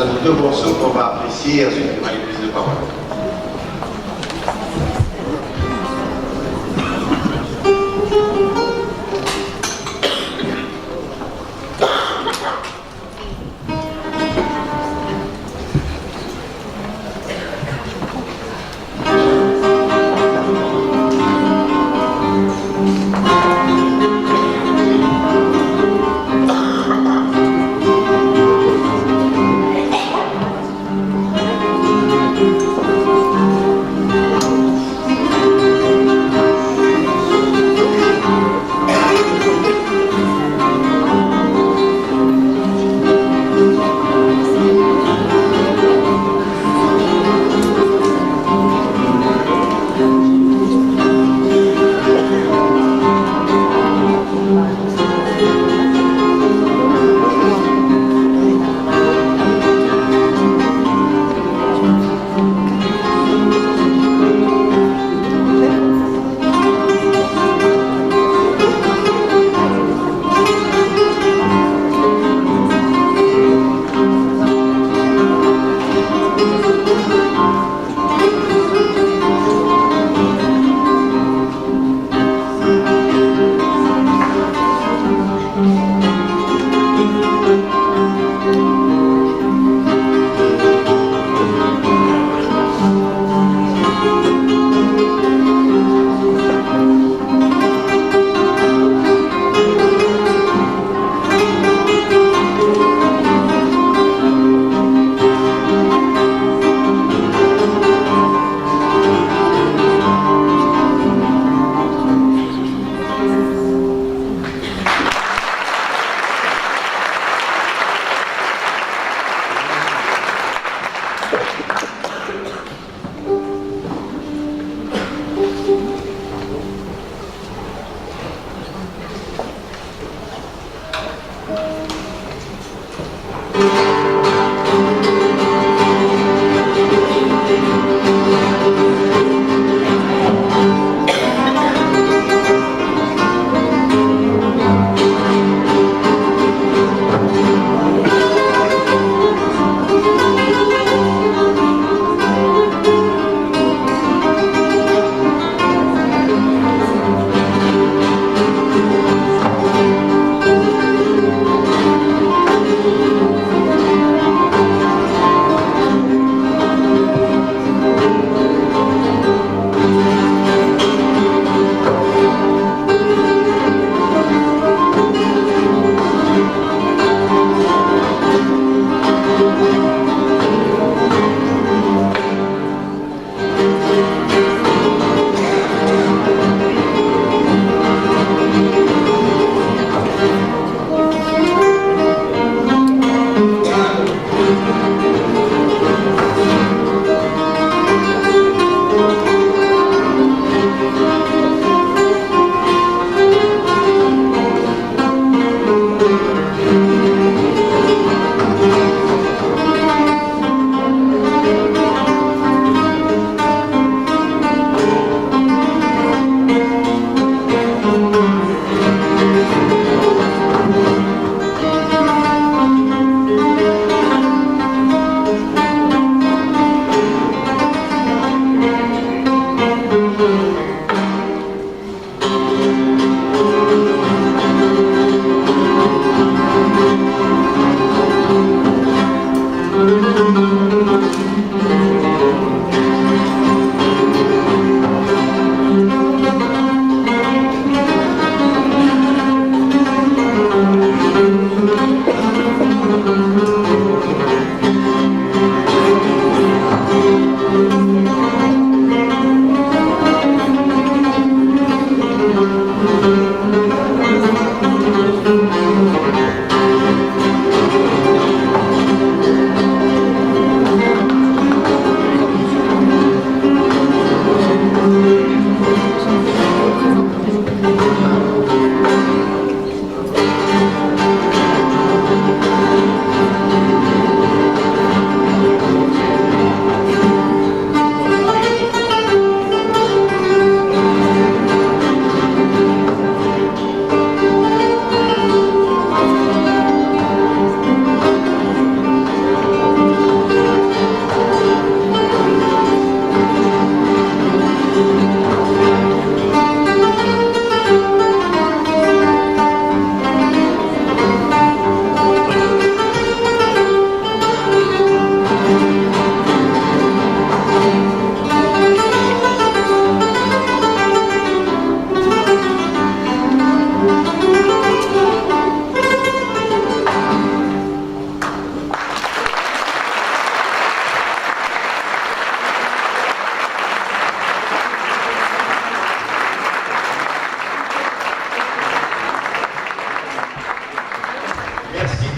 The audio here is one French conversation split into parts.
entendre deux morceaux qu'on va apprécier, ensuite il y aura les prises de parole.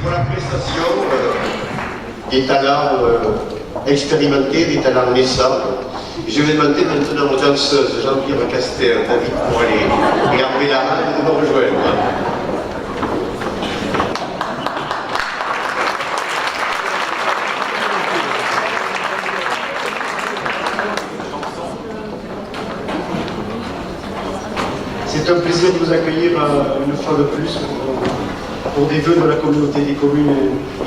pour la prestation des talents expérimentés, des talents naissants. Je vais demander maintenant aux danseuses Jean-Pierre Castel, David pour aller garder la main et de nous rejoindre. C'est un plaisir de vous accueillir une fois de plus pour des vœux de la communauté des communes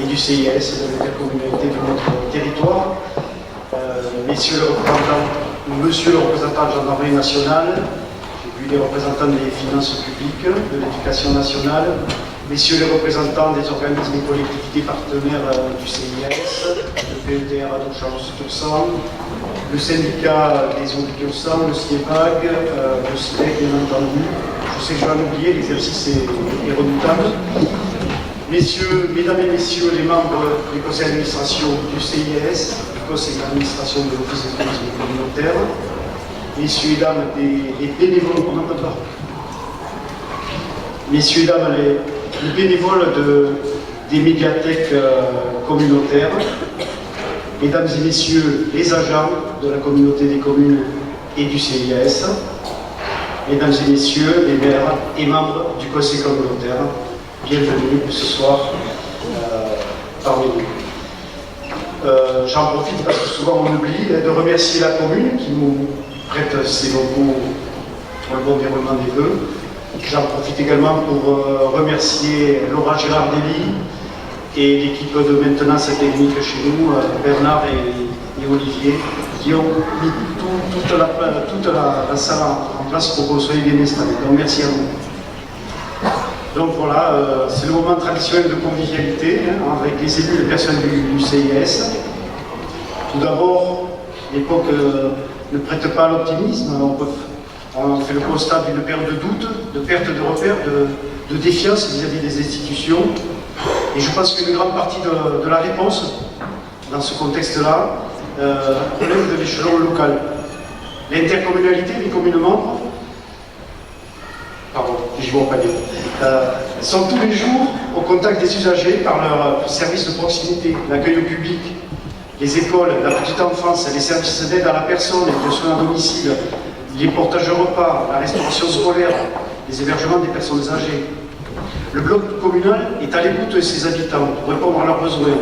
et du CIS, de l'intercommunalité de notre territoire. Messieurs les représentants, monsieur le représentant de la gendarmerie nationale, j'ai vu les représentants des finances publiques, de l'éducation nationale, messieurs les représentants des organismes et collectivités partenaires du CIS, le PETR à Douchan-Tursan, le syndicat des Audiocents, le CIEPAG, le CIDEC bien entendu. Je sais que je vais en oublier, l'exercice est redoutable. Mesdames et messieurs les membres du conseil d'administration du CIS, du conseil d'administration de l'Office de tourisme communautaire, messieurs et dames les bénévoles, on n'entend pas. Messieurs et dames les bénévoles des médiathèques communautaires, mesdames et messieurs les agents de la communauté des communes et du CIS, mesdames et messieurs les maires et membres du conseil communautaire, bienvenue ce soir parmi nous. J'en profite parce que souvent on oublie de remercier la commune qui nous prête ses locaux pour le bon déroulement des vœux. J'en profite également pour remercier Laura Gérardelli et l'équipe de maintenance technique chez nous, Bernard et Olivier, qui ont mis toute la salle en place pour que vous soyez bien installés. Donc merci à vous. Donc voilà, c'est le moment traditionnel de convivialité avec les élus et les personnes du CIS. Tout d'abord, l'époque ne prête pas à l'optimisme. On fait le constat d'une perte de doute, de perte de repères, de défiance vis-à-vis des institutions. Et je pense qu'une grande partie de la réponse, dans ce contexte-là, relève de l'échelon local. L'intercommunalité, les communes membres, je vois pas bien, sont tous les jours au contact des usagers par leur service de proximité, l'accueil au public, les écoles, la petite enfance, les services d'aide à la personne, les soins à domicile, les portages de repas, la restauration scolaire, les hébergements des personnes âgées. Le bloc communal est à l'écoute de ses habitants pour répondre à leurs besoins,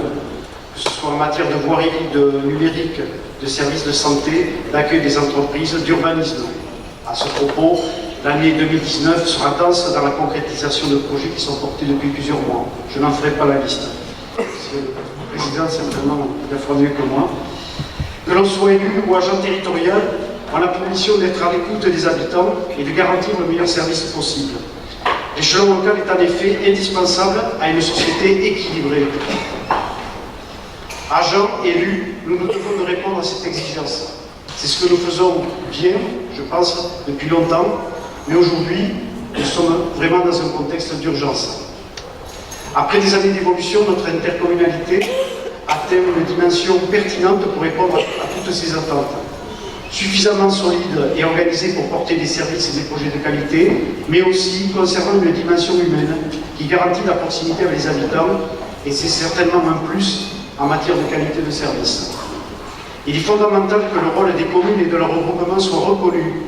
que ce soit en matière de voirie, de numérique, de services de santé, d'accueil des entreprises, d'urbanisme. À ce propos, l'année 2019 sera dense dans la concrétisation de projets qui sont portés depuis plusieurs mois. Je n'en ferai pas la liste. Monsieur le Président, certainement, il a fait mieux que moi. Que l'on soit élu ou agent territorial, on a pour mission d'être à l'écoute des habitants et de garantir le meilleur service possible. L'échelon local est en effet indispensable à une société équilibrée. Agents, élus, nous nous devons de répondre à cette exigence. C'est ce que nous faisons bien, je pense, depuis longtemps, mais aujourd'hui, nous sommes vraiment dans un contexte d'urgence. Après des années d'évolution, notre intercommunalité atteint une dimension pertinente pour répondre à toutes ces attentes. Suffisamment solide et organisée pour porter des services et des projets de qualité, mais aussi conservant une dimension humaine qui garantit la proximité avec les habitants, et c'est certainement un plus en matière de qualité de service. Il est fondamental que le rôle des communes et de leur regroupement soit reconnu.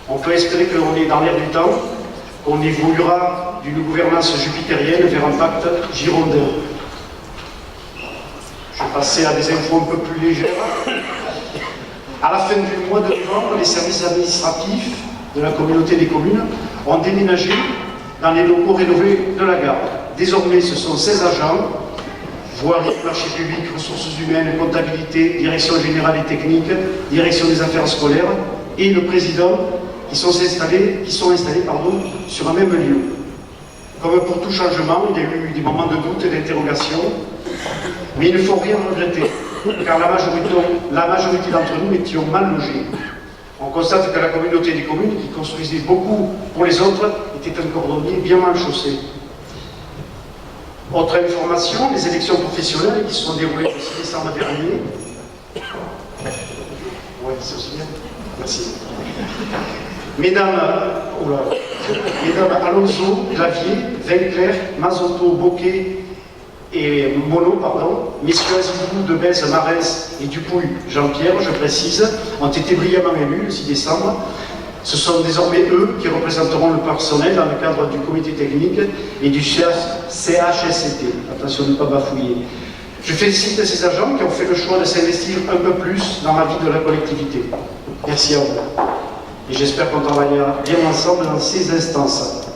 On peut espérer que l'on est dans l'air du temps, qu'on évoluera d'une gouvernance jupitérienne vers un pacte girondin. Je vais passer à des infos un peu plus légères. À la fin du mois de novembre, les services administratifs de la communauté des communes ont déménagé dans les locaux rénovés de la gare. Désormais, ce sont 16 agents, voirie, marché public, ressources humaines, comptabilité, direction générale et technique, direction des affaires scolaires et le président qui sont installés sur un même lieu. Comme pour tout changement, il y a eu des moments de doute et d'interrogation, mais il ne faut rien regretter, car la majorité d'entre nous étions mal logés. On constate que la communauté des communes, qui construisait beaucoup pour les autres, était un cordonnier bien mal chaussé. Autre information, les élections professionnelles qui se sont déroulées le 6 décembre dernier. Oui, c'est aussi bien. Merci. Mesdames Alonso, Clavier, Vinclair, Mazotto, Bocquet et Mono, messieurs Azibou de Bèze, Marès et Dupouille, Jean-Pierre, je précise, ont été brillamment élus le 6 décembre. Ce sont désormais eux qui représenteront le personnel dans le cadre du comité technique et du CHSCT. Attention de ne pas bafouiller. Je félicite ces agents qui ont fait le choix de s'investir un peu plus dans la vie de la collectivité. Merci à vous. Et j'espère qu'on travaillera bien ensemble dans ces instances.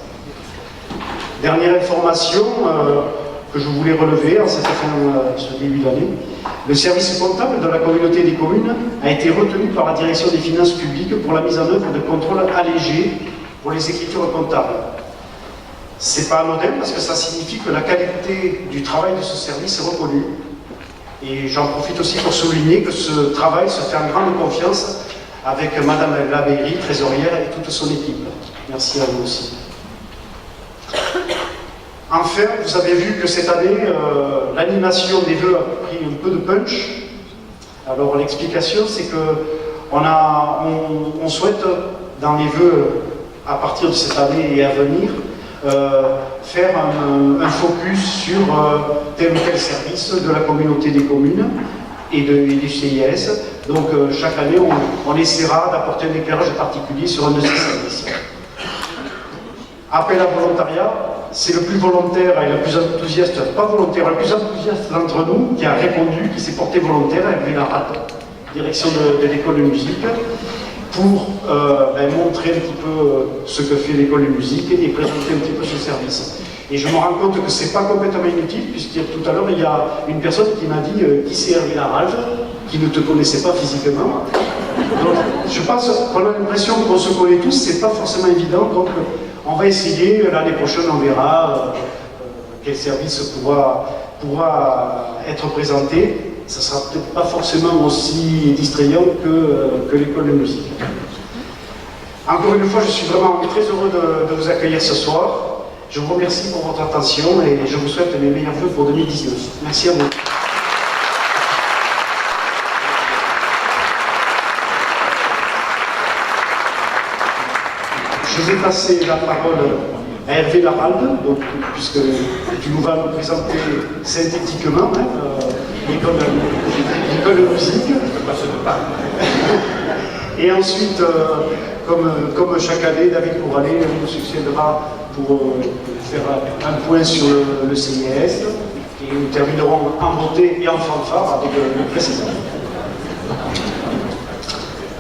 Dernière information que je voulais relever en ce début d'année. Le service comptable de la communauté des communes a été retenu par la direction des finances publiques pour la mise en œuvre de contrôles allégés pour les écritures comptables. C'est pas anodin parce que ça signifie que la qualité du travail de ce service est reconnue. Et j'en profite aussi pour souligner que ce travail se fait en grande confiance avec Madame Labéry, trésorière, et toute son équipe. Merci à vous aussi. Enfin, vous avez vu que cette année, l'animation des vœux a pris un peu de punch. Alors l'explication, c'est que on souhaite, dans les vœux à partir de cette année et à venir, faire un focus sur tel ou tel service de la communauté des communes et du CIS. Donc chaque année, on essaiera d'apporter un éclairage particulier sur un de ces services. Appel à volontariat, c'est le plus volontaire et le plus enthousiaste, pas volontaire, le plus enthousiaste d'entre nous qui a répondu, qui s'est porté volontaire avec la RAD, direction de l'école de musique, pour montrer un petit peu ce que fait l'école de musique et présenter un petit peu ce service. Et je me rends compte que c'est pas complètement inutile, puisque tout à l'heure, il y a une personne qui m'a dit qui c'est Hervé Laralde, qui ne te connaissait pas physiquement. Donc, je pense qu'on a l'impression qu'on se connaît tous, c'est pas forcément évident, donc on va essayer, l'année prochaine on verra quel service pourra être présenté. Ça sera peut-être pas forcément aussi distrayant que l'école de musique. Encore une fois, je suis vraiment très heureux de vous accueillir ce soir. Je vous remercie pour votre attention et je vous souhaite mes meilleurs vœux pour 2019. Merci à vous. Je vais passer la parole à Hervé Laralde, donc, puisque tu nous vas nous présenter synthétiquement l'école de musique. Et ensuite, comme chaque année, David Couralet nous succédera pour faire un point sur le CIS. Et nous terminerons en beauté et en fanfare avec le précédent.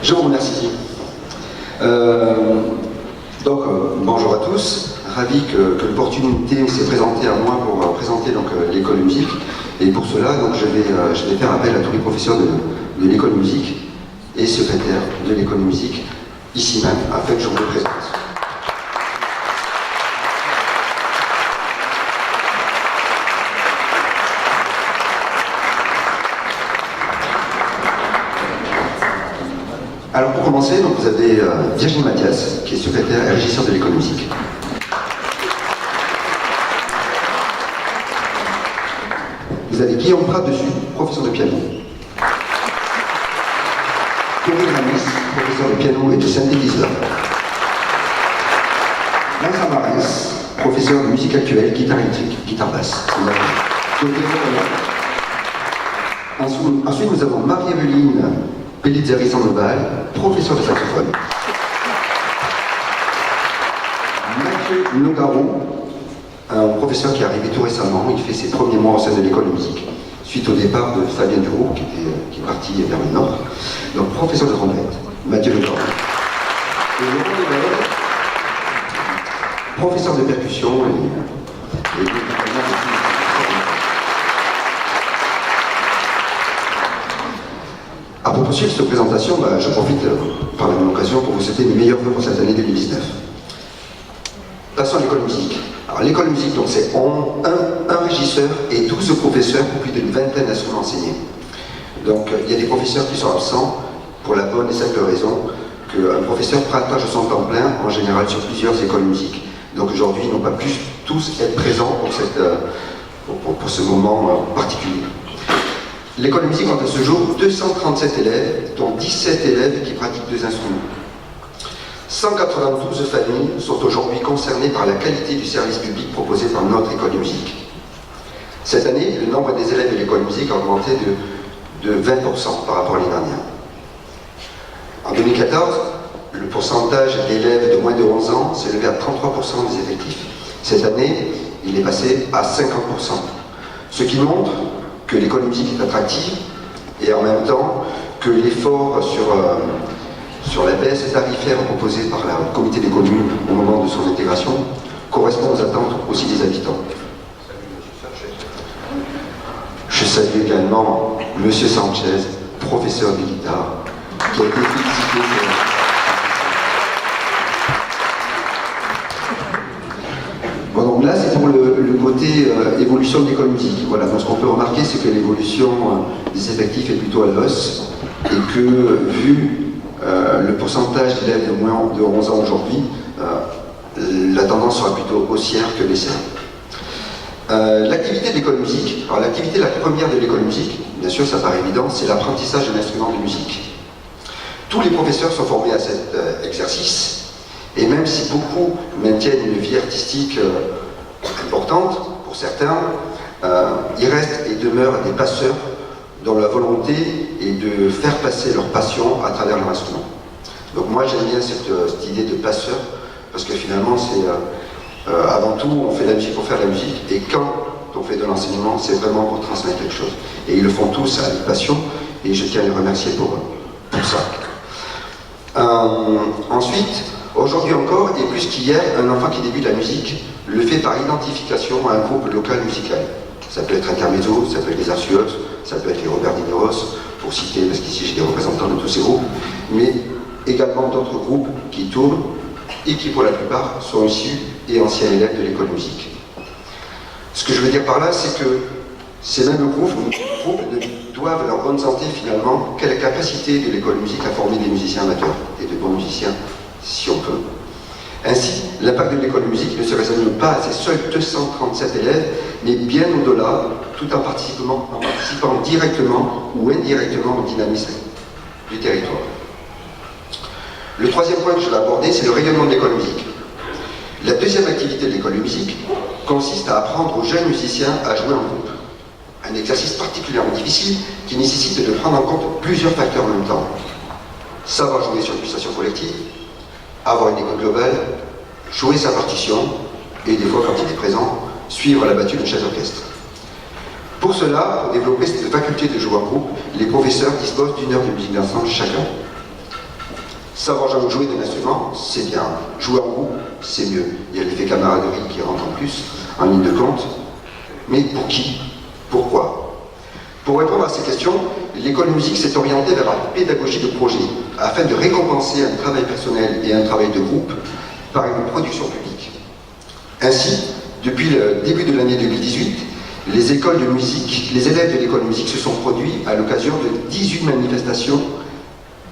Je vous remercie. Bonjour à tous. Ravi que l'opportunité s'est présentée à moi pour présenter l'école de musique. Et pour cela, je vais faire appel à tous les professeurs de l'école de musique et secrétaires de l'école de musique, ici même, afin que je vous le présente. Alors pour commencer, vous avez Virginie Mathias, qui est secrétaire et régisseur de l'école de musique. Vous avez Guillaume Prat-Dessus, professeur de piano. Corinne Ramis, professeur de piano et de synthétiseur. Vincent Marès, professeur de musique actuelle, guitare électrique, guitare basse. Ensuite, nous avons Marie-Eveline Pellizzari-Sandoval, professeur de saxophone. Mathieu Nogarou, un professeur qui est arrivé tout récemment, il fait ses premiers mois au sein de l'école de musique, suite au départ de Fabien Duroux, qui est parti vers le nord. Donc, professeur de trompette, Mathieu Nogarou. Et Laurent Levert, professeur de percussion et pour poursuivre cette présentation, je profite par la même occasion pour vous souhaiter mes meilleurs vœux pour cette année 2019. Passons à l'école de musique. Alors l'école de musique, c'est un régisseur et 12 professeurs pour plus d'une vingtaine d'instruments enseignés. Donc il y a des professeurs qui sont absents pour la bonne et simple raison qu'un professeur partage son temps plein en général sur plusieurs écoles de musique. Donc aujourd'hui, ils n'ont pas pu tous être présents pour ce moment particulier. L'école de musique compte à ce jour 237 élèves, dont 17 élèves qui pratiquent 2 instruments. 192 familles sont aujourd'hui concernées par la qualité du service public proposé par notre école de musique. Cette année, le nombre des élèves de l'école musique a augmenté de 20% par rapport à l'année dernière. En 2014, le pourcentage d'élèves de moins de 11 ans s'est levé à 33% des effectifs. Cette année, il est passé à 50%. Ce qui montre que l'école musique est attractive et en même temps que l'effort sur la baisse tarifaire proposée par le comité des communes au moment de son intégration correspond aux attentes aussi des habitants. Je salue également M. Sanchez, professeur de guitare, qui a été félicité. Bon, donc là, c'est pour le côté évolution de l'école musique. Voilà, donc ce qu'on peut remarquer, c'est que l'évolution des effectifs est plutôt à l'os et que, vu le pourcentage d'élèves de moins de 11 ans aujourd'hui, la tendance sera plutôt haussière que baissière. L'activité de l'école musique, alors l'activité la première de l'école musique, bien sûr ça paraît évident, c'est l'apprentissage d'un instrument de musique. Tous les professeurs sont formés à cet exercice, et même si beaucoup maintiennent une vie artistique importante, pour certains, il reste et demeure des passeurs dont la volonté est de faire passer leur passion à travers leur instrument. Donc moi j'aime bien cette idée de passeur, parce que finalement c'est... avant tout, on fait de la musique pour faire de la musique, et quand on fait de l'enseignement, c'est vraiment pour transmettre quelque chose. Et ils le font tous avec passion, et je tiens à les remercier pour ça. Ensuite, aujourd'hui encore, et plus qu'hier, un enfant qui débute la musique le fait par identification à un groupe local musical. Ça peut être Intermezzo, ça peut être les Arsuotes, ça peut être les Robert Dineros, pour citer, parce qu'ici j'ai des représentants de tous ces groupes, mais également d'autres groupes qui tournent, et qui pour la plupart sont issus et anciens élèves de l'école musique. Ce que je veux dire par là, c'est que ces mêmes groupes doivent leur bonne santé finalement qu'à la capacité de l'école musique à former des musiciens amateurs et de bons musiciens, si on peut. Ainsi, l'impact de l'école musique ne se résume pas à ces seuls 237 élèves, mais bien au-delà, tout en participant directement ou indirectement au dynamisme du territoire. Le troisième point que je vais aborder, c'est le rayonnement de l'école musique. La deuxième activité de l'école de musique consiste à apprendre aux jeunes musiciens à jouer en groupe. Un exercice particulièrement difficile qui nécessite de prendre en compte plusieurs facteurs en même temps. Savoir jouer sur une pulsation collective, avoir une écoute globale, jouer sa partition, et des fois, quand il est présent, suivre la battue d'un chef d'orchestre. Pour cela, pour développer cette faculté de jouer en groupe, les professeurs disposent d'une heure de musique d'ensemble chacun. Savoir jouer d'un instrument, c'est bien. Jouer en groupe, c'est mieux. Il y a l'effet camaraderie qui rentre en plus, en ligne de compte. Mais pour qui? Pourquoi? Pour répondre à ces questions, l'école musique s'est orientée vers la pédagogie de projet, afin de récompenser un travail personnel et un travail de groupe par une production publique. Ainsi, depuis le début de l'année 2018, les écoles de musique, les élèves de l'école de musique se sont produits à l'occasion de 18 manifestations,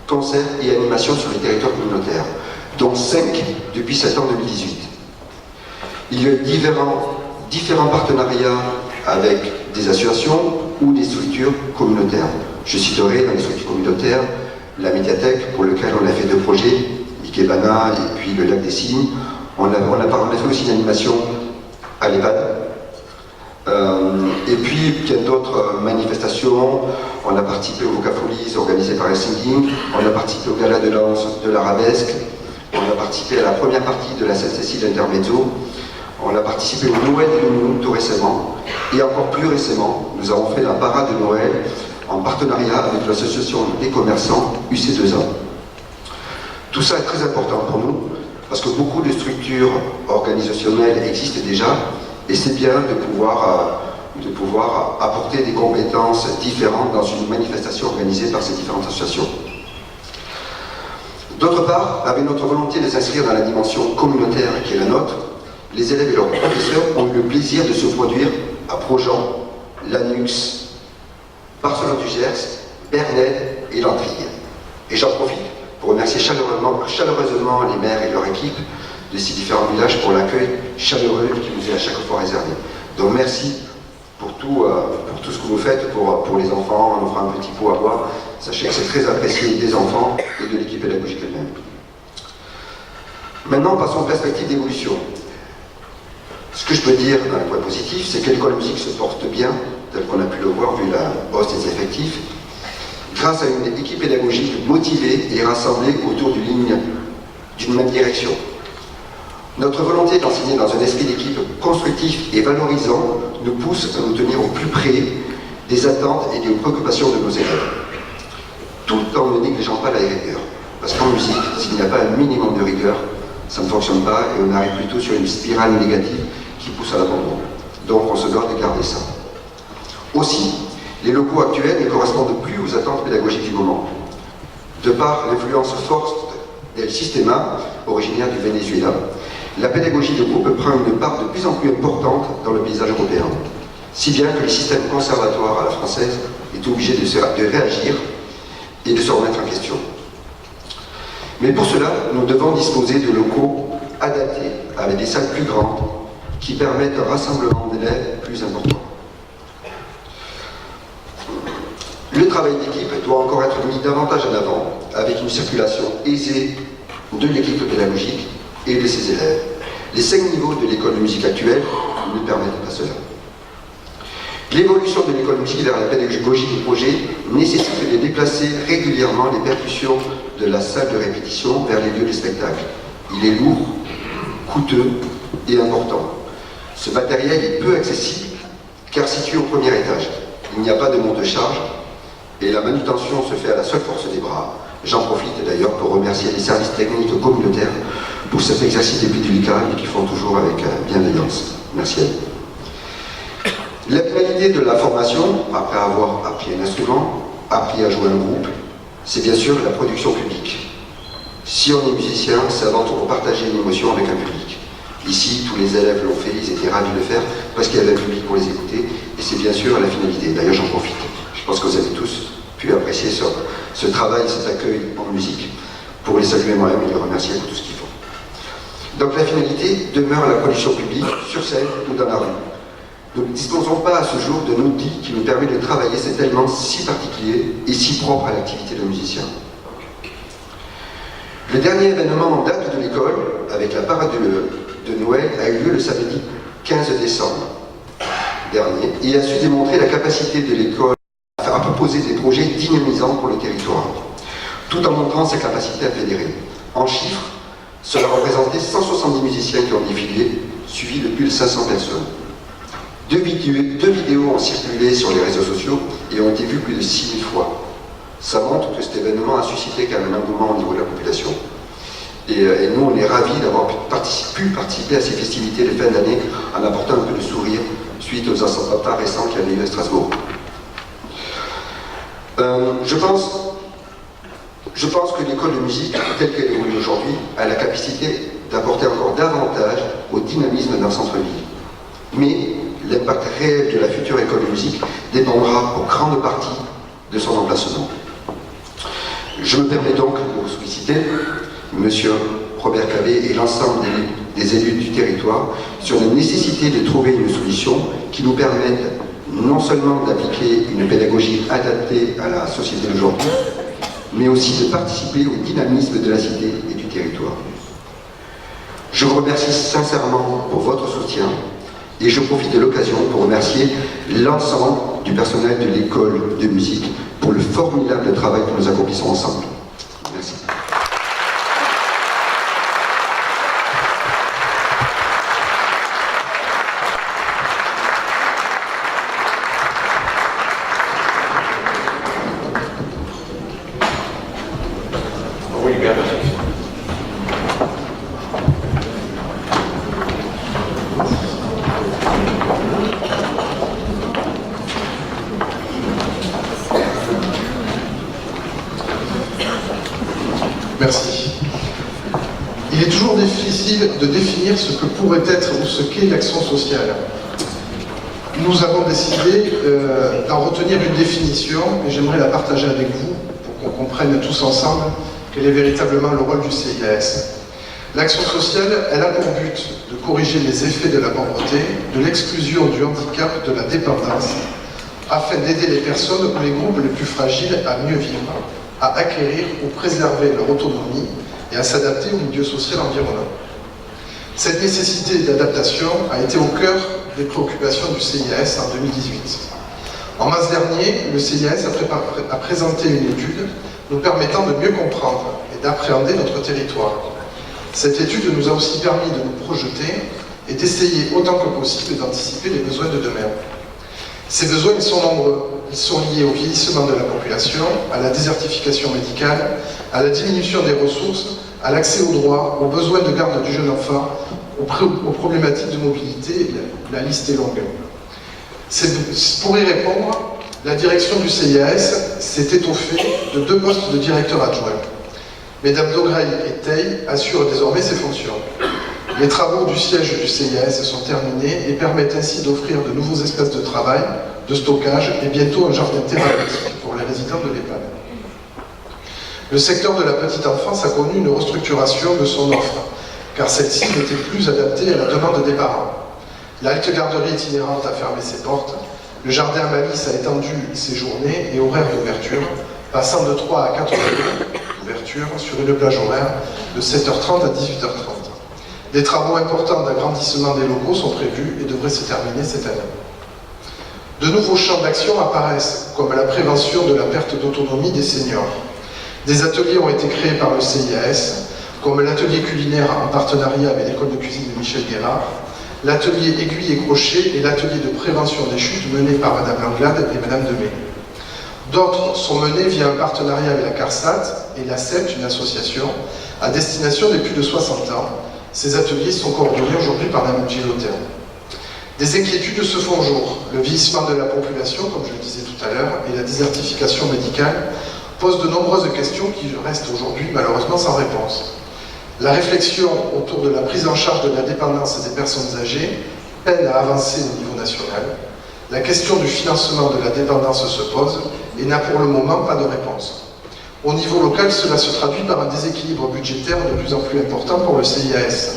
concerts et animations sur les territoires communautaires, dont 5 depuis septembre 2018. Il y a différents partenariats avec des associations ou des structures communautaires. Je citerai dans les structures communautaires la médiathèque pour laquelle on a fait 2 projets, Ikebana et puis le lac des Cygnes. On a fait aussi une animation à l'EHPAD. Et puis, plein d'autres manifestations. On a participé au Vocafolies organisé par Helsingin. On a participé au Gala de danse de l'Arabesque. On a participé à la première partie de la Sainte-Cécile d'Intermezzo. On a participé au Noël de Nounou tout récemment. Et encore plus récemment, nous avons fait la parade de Noël en partenariat avec l'association des commerçants UC2A. Tout ça est très important pour nous, parce que beaucoup de structures organisationnelles existent déjà, et c'est bien de pouvoir apporter des compétences différentes dans une manifestation organisée par ces différentes associations. D'autre part, avec notre volonté de s'inscrire dans la dimension communautaire qui est la nôtre, les élèves et leurs professeurs ont eu le plaisir de se produire à Projan, Lanux, Barcelone-du-Gers, Bernay et Lantrille. Et j'en profite pour remercier chaleureusement les maires et leur équipe de ces différents villages pour l'accueil chaleureux qui nous est à chaque fois réservé. Donc merci pour tout ce que vous faites pour les enfants, en offrant un petit pot à boire. Sachez que c'est très apprécié des enfants et de l'équipe pédagogique elle-même. Maintenant, passons aux perspectives d'évolution. Ce que je peux dire dans les points positifs, c'est que l'école musique se porte bien, tel qu'on a pu le voir vu la hausse des effectifs, grâce à une équipe pédagogique motivée et rassemblée autour d'une même direction. Notre volonté d'enseigner dans un esprit d'équipe constructif et valorisant nous pousse à nous tenir au plus près des attentes et des préoccupations de nos élèves, tout en ne négligeant pas la rigueur. Parce qu'en musique, s'il n'y a pas un minimum de rigueur, ça ne fonctionne pas et on arrive plutôt sur une spirale négative qui pousse à l'abandon. Donc on se doit de garder ça. Aussi, les locaux actuels ne correspondent plus aux attentes pédagogiques du moment. De par l'influence forte del Sistema, originaire du Venezuela, la pédagogie de groupe prend une part de plus en plus importante dans le paysage européen, si bien que le système conservatoire à la française est obligé de réagir et de se remettre en question. Mais pour cela, nous devons disposer de locaux adaptés, avec des salles plus grandes, qui permettent un rassemblement d'élèves plus important. Le travail d'équipe doit encore être mis davantage en avant, avec une circulation aisée de l'équipe pédagogique et de ses élèves. Les 5 niveaux de l'école de musique actuelle ne permettent pas cela. L'évolution de l'école de musique vers la pédagogie du projet nécessite de déplacer régulièrement les percussions de la salle de répétition vers les lieux de spectacle. Il est lourd, coûteux et important. Ce matériel est peu accessible car situé au premier étage. Il n'y a pas de monte-charge et la manutention se fait à la seule force des bras. J'en profite d'ailleurs pour remercier les services techniques communautaires pour cet exercice des plus délicat et qui font toujours avec bienveillance. Merci à vous. La finalité de la formation, après avoir appris un instrument, appris à jouer un groupe, c'est bien sûr la production publique. Si on est musicien, c'est avant tout pour partager une émotion avec un public. Ici, tous les élèves l'ont fait, ils étaient ravis de le faire parce qu'il y avait un public pour les écouter et c'est bien sûr la finalité. D'ailleurs, j'en profite. Je pense que vous avez tous pu apprécier ce travail, cet accueil en musique pour les saluer moi-même et les remercier pour tout ce qu'ils font. Donc la finalité demeure la production publique, sur scène ou dans la rue. Nous ne disposons pas à ce jour d'un outil qui nous permet de travailler cet élément si particulier et si propre à l'activité de musicien. Le dernier événement en date de l'école, avec la parade de Noël, a eu lieu le samedi 15 décembre dernier et a su démontrer la capacité de l'école à proposer des projets dynamisants pour le territoire, tout en montrant sa capacité à fédérer. En chiffres, cela représentait 170 musiciens qui ont défilé, suivis de plus de 500 personnes. Deux vidéos ont circulé sur les réseaux sociaux et ont été vues plus de 6000 fois. Ça montre que cet événement a suscité quand même un engouement au niveau de la population. Et nous, on est ravis d'avoir pu participer à ces festivités de fin d'année en apportant un peu de sourire suite aux attentats récents qui avaient eu à Strasbourg. Je pense que l'école de musique, telle qu'elle évolue aujourd'hui, a la capacité d'apporter encore davantage au dynamisme d'un centre-ville. Mais l'impact réel de la future école de musique dépendra pour grande partie de son emplacement. Je me permets donc de vous solliciter, Monsieur Robert Clavé et l'ensemble des élus du territoire, sur la nécessité de trouver une solution qui nous permette non seulement d'appliquer une pédagogie adaptée à la société d'aujourd'hui, mais aussi de participer au dynamisme de la cité et du territoire. Je vous remercie sincèrement pour votre soutien et je profite de l'occasion pour remercier l'ensemble du personnel de l'école de musique pour le formidable travail que nous accomplissons ensemble. Merci. Oui, bien. Merci. Il est toujours difficile de définir ce que pourrait être ou ce qu'est l'action sociale. Nous avons décidé d'en retenir une définition et j'aimerais la partager avec vous pour qu'on comprenne tous ensemble quel est véritablement le rôle du CIAS. L'action sociale, elle a pour but de corriger les effets de la pauvreté, de l'exclusion, du handicap, de la dépendance, afin d'aider les personnes ou les groupes les plus fragiles à mieux vivre, à acquérir ou préserver leur autonomie et à s'adapter au milieu social environnant. Cette nécessité d'adaptation a été au cœur des préoccupations du CIAS en 2018. En mars dernier, le CIAS a présenté une étude nous permettant de mieux comprendre et d'appréhender notre territoire. Cette étude nous a aussi permis de nous projeter et d'essayer autant que possible d'anticiper les besoins de demain. Ces besoins, ils sont nombreux. Ils sont liés au vieillissement de la population, à la désertification médicale, à la diminution des ressources, à l'accès aux droits, aux besoins de garde du jeune enfant, aux problématiques de mobilité, la liste est longue. Pour y répondre, la direction du CIAS s'est étoffée de 2 postes de directeur adjoint. Mesdames Daugrail et Teil assurent désormais ces fonctions. Les travaux du siège du CIAS sont terminés et permettent ainsi d'offrir de nouveaux espaces de travail, de stockage et bientôt un jardin thérapeutique pour les résidents de l'EHPAD. Le secteur de la petite enfance a connu une restructuration de son offre, car celle-ci n'était plus adaptée à la demande des parents. La halte garderie itinérante a fermé ses portes, le jardin à Malice a étendu ses journées et horaires d'ouverture, passant de 3 à 4 heures d'ouverture sur une plage horaire de 7h30 à 18h30. Des travaux importants d'agrandissement des locaux sont prévus et devraient se terminer cette année. De nouveaux champs d'action apparaissent, comme la prévention de la perte d'autonomie des seniors. Des ateliers ont été créés par le CIAS, comme l'atelier culinaire en partenariat avec l'école de cuisine de Michel Guérard, l'atelier aiguille et crochet et l'atelier de prévention des chutes mené par Madame Langlade et Madame Demey. D'autres sont menés via un partenariat avec la CARSAT et la CEPT, une association, à destination des plus de 60 ans. Ces ateliers sont coordonnés aujourd'hui par Mme Gilotin. Des inquiétudes se font jour. Le vieillissement de la population, comme je le disais tout à l'heure, et la désertification médicale posent de nombreuses questions qui restent aujourd'hui malheureusement sans réponse. La réflexion autour de la prise en charge de la dépendance des personnes âgées peine à avancer au niveau national. La question du financement de la dépendance se pose et n'a pour le moment pas de réponse. Au niveau local, cela se traduit par un déséquilibre budgétaire de plus en plus important pour le CIAS.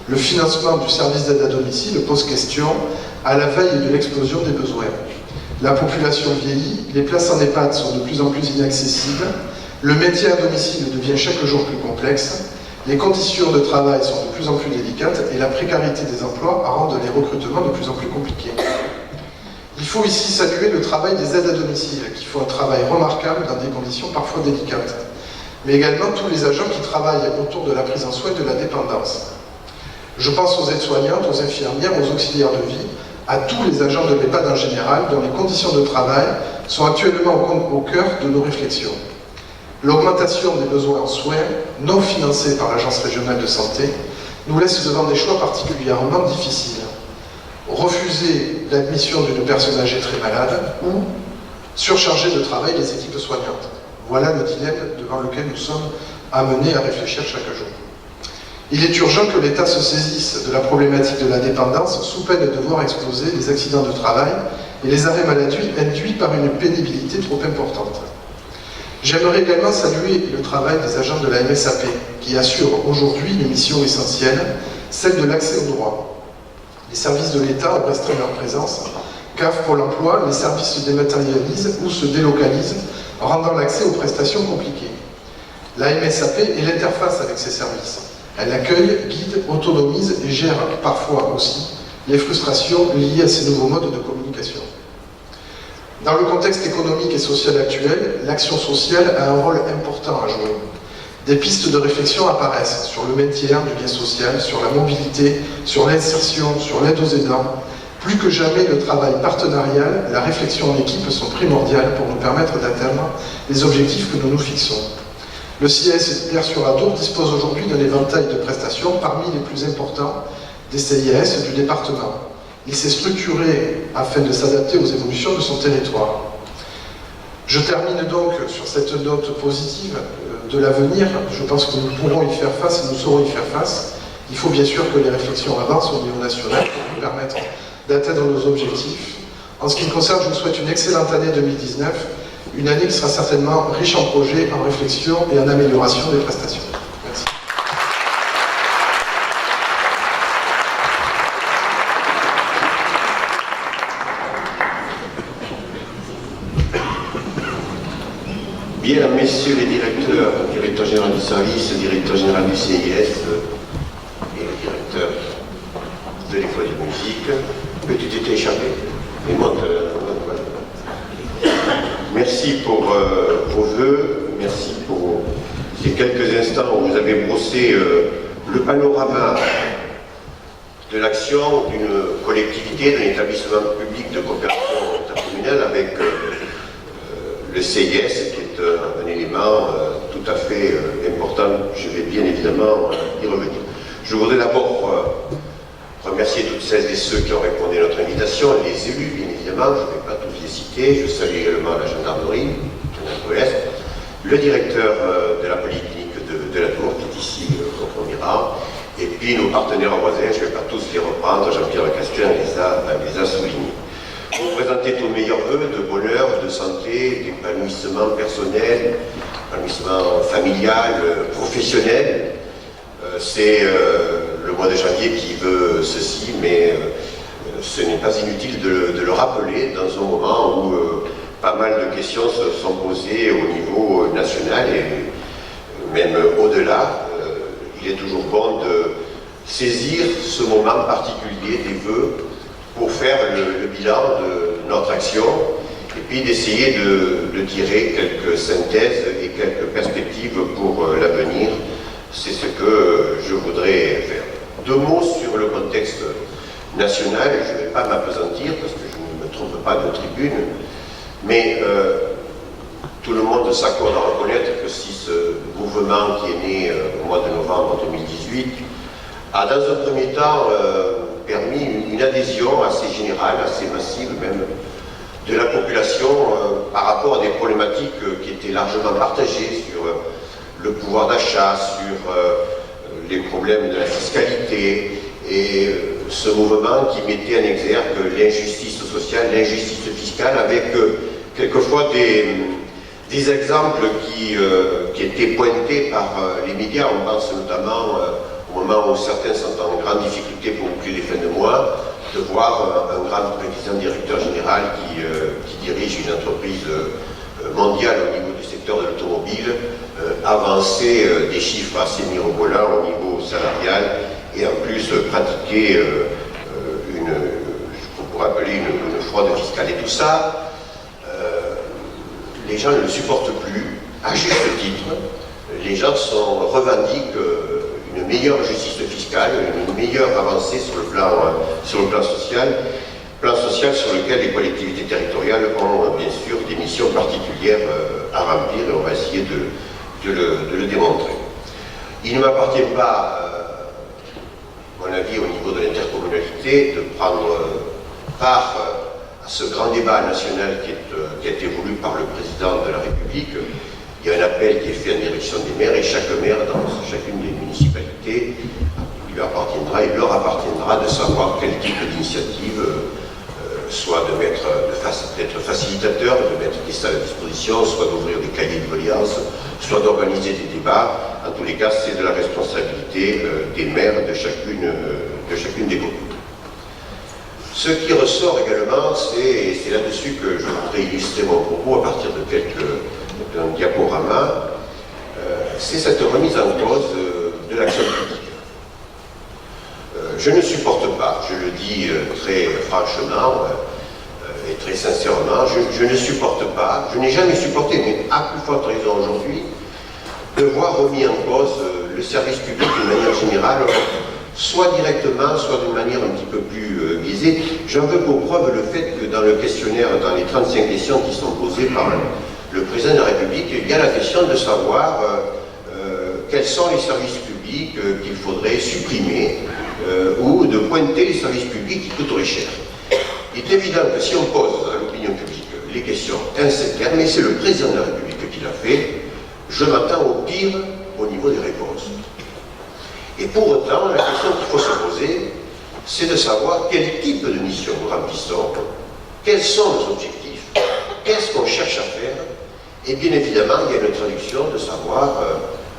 Le financement du service d'aide à domicile pose question à la veille de l'explosion des besoins. La population vieillit, les places en EHPAD sont de plus en plus inaccessibles, le métier à domicile devient chaque jour plus complexe, les conditions de travail sont de plus en plus délicates et la précarité des emplois rend les recrutements de plus en plus compliqués. Il faut ici saluer le travail des aides à domicile, qui font un travail remarquable dans des conditions parfois délicates, mais également tous les agents qui travaillent autour de la prise en soin de la dépendance. Je pense aux aides-soignantes, aux infirmières, aux auxiliaires de vie, à tous les agents de l'EHPAD en général, dont les conditions de travail sont actuellement au cœur de nos réflexions. L'augmentation des besoins en soins, non financés par l'Agence régionale de santé, nous laisse devant des choix particulièrement difficiles. Refuser l'admission d'une personne âgée très malade ou surcharger de travail les équipes soignantes. Voilà le dilemme devant lequel nous sommes amenés à réfléchir chaque jour. Il est urgent que l'État se saisisse de la problématique de la dépendance sous peine de voir exploser les accidents de travail et les arrêts maladie induits par une pénibilité trop importante. J'aimerais également saluer le travail des agents de la MSAP qui assurent aujourd'hui une mission essentielle, celle de l'accès aux droits. Les services de l'État ont restreint leur présence, car pour l'emploi, les services se dématérialisent ou se délocalisent, rendant l'accès aux prestations compliqué. La MSAP est l'interface avec ces services. Elle accueille, guide, autonomise et gère parfois aussi les frustrations liées à ces nouveaux modes de communication. Dans le contexte économique et social actuel, l'action sociale a un rôle important à jouer. Des pistes de réflexion apparaissent sur le maintien du lien social, sur la mobilité, sur l'insertion, sur l'aide aux aidants. Plus que jamais, le travail partenarial, la réflexion en équipe sont primordiales pour nous permettre d'atteindre les objectifs que nous nous fixons. Le CIAS Hyères-sur-Adour dispose aujourd'hui d'un éventail de prestations parmi les plus importants des CIAS du département. Il s'est structuré afin de s'adapter aux évolutions de son territoire. Je termine donc sur cette note positive de l'avenir. Je pense que nous pourrons y faire face et nous saurons y faire face. Il faut bien sûr que les réflexions avancent au niveau national pour nous permettre d'atteindre nos objectifs. En ce qui me concerne, je vous souhaite une excellente année 2019, une année qui sera certainement riche en projets, en réflexion et en amélioration des prestations. Merci. Bien, messieurs les directeurs, directeur général du service, directeur général du CIS et le directeur t'est échappé. Et monte, voilà. Merci pour vos vœux, merci pour ces quelques instants où vous avez brossé le panorama de l'action d'une collectivité, d'un établissement public de coopération intercommunale avec le CIS, qui est un élément tout à fait important. Je vais bien évidemment y revenir. Je voudrais d'abord remercier toutes celles et ceux qui ont répondu à notre invitation, les élus bien évidemment, je ne vais pas tous les citer, je salue également la gendarmerie, le directeur de la polyclinique de la Tour, qui est ici au premier rang, et puis nos partenaires voisins, je ne vais pas tous les reprendre, Jean-Pierre Castin les a soulignés. Vous présentez tous meilleurs vœux de bonheur, de santé, d'épanouissement personnel, d'épanouissement familial, professionnel. C'est le mois de janvier qui veut ceci, mais ce n'est pas inutile de le rappeler dans un moment où pas mal de questions se sont posées au niveau national et même au-delà. Il est toujours bon de saisir ce moment particulier des vœux pour faire le bilan de notre action et puis d'essayer de tirer quelques synthèses et quelques perspectives pour l'avenir. C'est ce que je voudrais faire. 2 mots sur le contexte national, je ne vais pas m'appesantir parce que je ne me trompe pas de tribune, mais tout le monde s'accorde à reconnaître que si ce mouvement qui est né au mois de novembre 2018 a dans un premier temps permis une adhésion assez générale, assez massive même, de la population par rapport à des problématiques qui étaient largement partagées sur le pouvoir d'achat, sur les problèmes de la fiscalité, et ce mouvement qui mettait en exergue l'injustice sociale, l'injustice fiscale, avec quelquefois des exemples qui étaient pointés par les médias. On pense notamment au moment où certains sont en grande difficulté pour boucler les fins de mois, de voir un grand président directeur général qui dirige une entreprise mondiale au niveau du secteur de l'automobile avancer des chiffres assez mirobolants au niveau salarial et en plus pratiquer ce qu'on pourrait appeler une fraude fiscale. Et tout ça, les gens ne le supportent plus, à juste titre. Les gens revendiquent une meilleure justice fiscale, une meilleure avancée sur le plan social sur lequel les collectivités territoriales ont bien sûr des missions particulières à remplir, et on va essayer de le démontrer. Il ne m'appartient pas, à mon avis, au niveau de l'intercommunalité, de prendre part à ce grand débat national qui a été voulu par le président de la République. Il y a un appel qui est fait en direction des maires, et chaque maire, dans chacune des municipalités, il leur appartiendra de savoir quel type d'initiative, soit d'être facilitateur, de mettre des salles à disposition, soit d'ouvrir des cahiers de doléances, soit d'organiser des débats. En tous les cas, c'est de la responsabilité des maires de chacune des communes. Ce qui ressort également, c'est là-dessus que je voudrais illustrer mon propos à partir d'un diaporama, c'est cette remise en cause de l'action publique. Je ne supporte pas, je le dis très franchement et très sincèrement, je ne supporte pas, je n'ai jamais supporté, mais à plus forte raison aujourd'hui, de voir remis en cause le service public d'une manière générale, soit directement, soit d'une manière un petit peu plus biaisée. J'en veux pour preuve le fait que dans le questionnaire, dans les 35 questions qui sont posées par le président de la République, il y a la question de savoir quels sont les services publics qu'il faudrait supprimer ou de pointer les services publics qui coûteraient cher. Il est évident que si on pose à l'opinion publique les questions en ces termes, et c'est le président de la République qui l'a fait, je m'attends au pire au niveau des réponses. Et pour autant, la question qu'il faut se poser, c'est de savoir quel type de mission nous remplissons, quels sont nos objectifs, qu'est-ce qu'on cherche à faire, et bien évidemment, il y a une traduction de savoir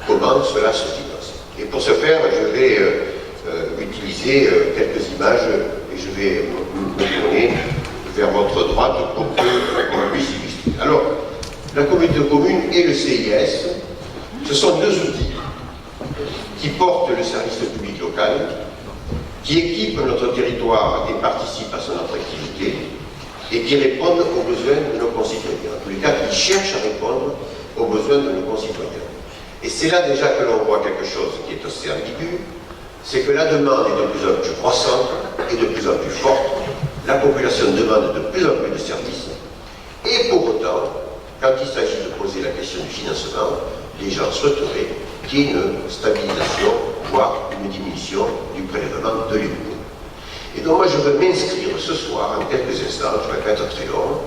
comment cela se finance. Et pour ce faire, je vais utiliser quelques images et je vais me tourner vers votre droite pour qu'on puisse illustrer. Alors, la communauté de communes et le CIS, ce sont 2 outils qui portent le service public local, qui équipent notre territoire et participent à son attractivité, et qui répondent aux besoins de nos concitoyens. En tous les cas, qui cherchent à répondre aux besoins de nos concitoyens. Et c'est là déjà que l'on voit quelque chose qui est assez ambigu, c'est que la demande est de plus en plus croissante et de plus en plus forte. La population demande de plus en plus de services, et pour autant, quand il s'agit de poser la question du financement, les gens souhaiteraient qu'il y ait une stabilisation, voire une diminution du prélèvement de l'impôt. Et donc moi je veux m'inscrire ce soir, en quelques instants, je ne vais pas être très long,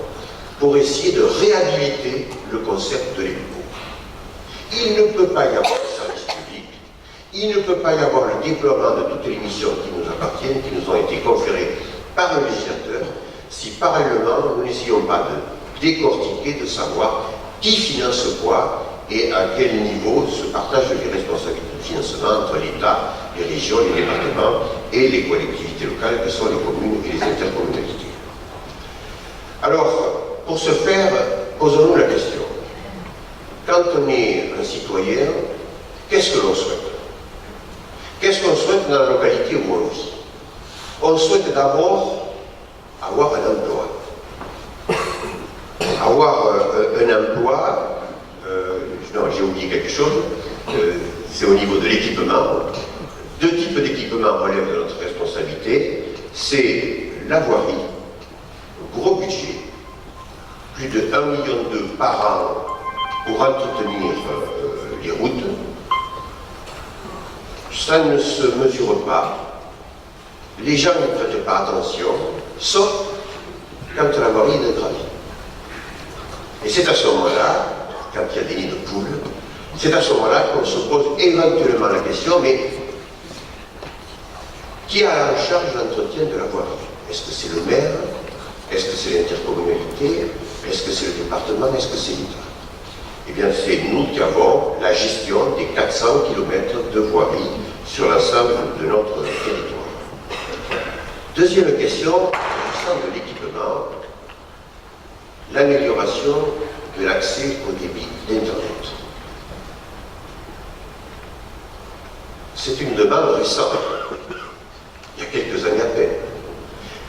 pour essayer de réhabiliter le concept de l'impôt. Il ne peut pas y avoir de service public, il ne peut pas y avoir le déploiement de toutes les missions qui nous appartiennent, qui nous ont été conférées par le législateur, si parallèlement nous n'essayons pas de décortiquer, de savoir qui finance quoi et à quel niveau se partagent les responsabilités de financement entre l'État, les régions, les départements et les collectivités locales que sont les communes et les intercommunalités. Alors, pour ce faire, posons-nous la question. Quand on est un citoyen, qu'est-ce que l'on souhaite? Qu'est-ce qu'on souhaite dans la localité où on vit? On souhaite d'abord avoir un emploi. Avoir un emploi, non, j'ai oublié quelque chose, c'est au niveau de l'équipement. Deux types d'équipements relèvent de notre responsabilité. C'est la voirie, gros budget, plus de 1,2 million par an pour entretenir les routes. Ça ne se mesure pas. Les gens ne prêtent pas attention, sauf quand la voirie est gravée. Et c'est à ce moment-là, quand il y a des nids de poules, c'est à ce moment-là qu'on se pose éventuellement la question, mais qui a en charge l'entretien de la voirie? Est-ce que c'est le maire? Est-ce que c'est l'intercommunalité? Est-ce que c'est le département? Est-ce que c'est l'État? Eh bien, c'est nous qui avons la gestion des 400 km de voirie sur l'ensemble de notre territoire. Deuxième question, s'agissant de l'équipement, l'amélioration de l'accès au débit d'Internet. C'est une demande récente, il y a quelques années à peine.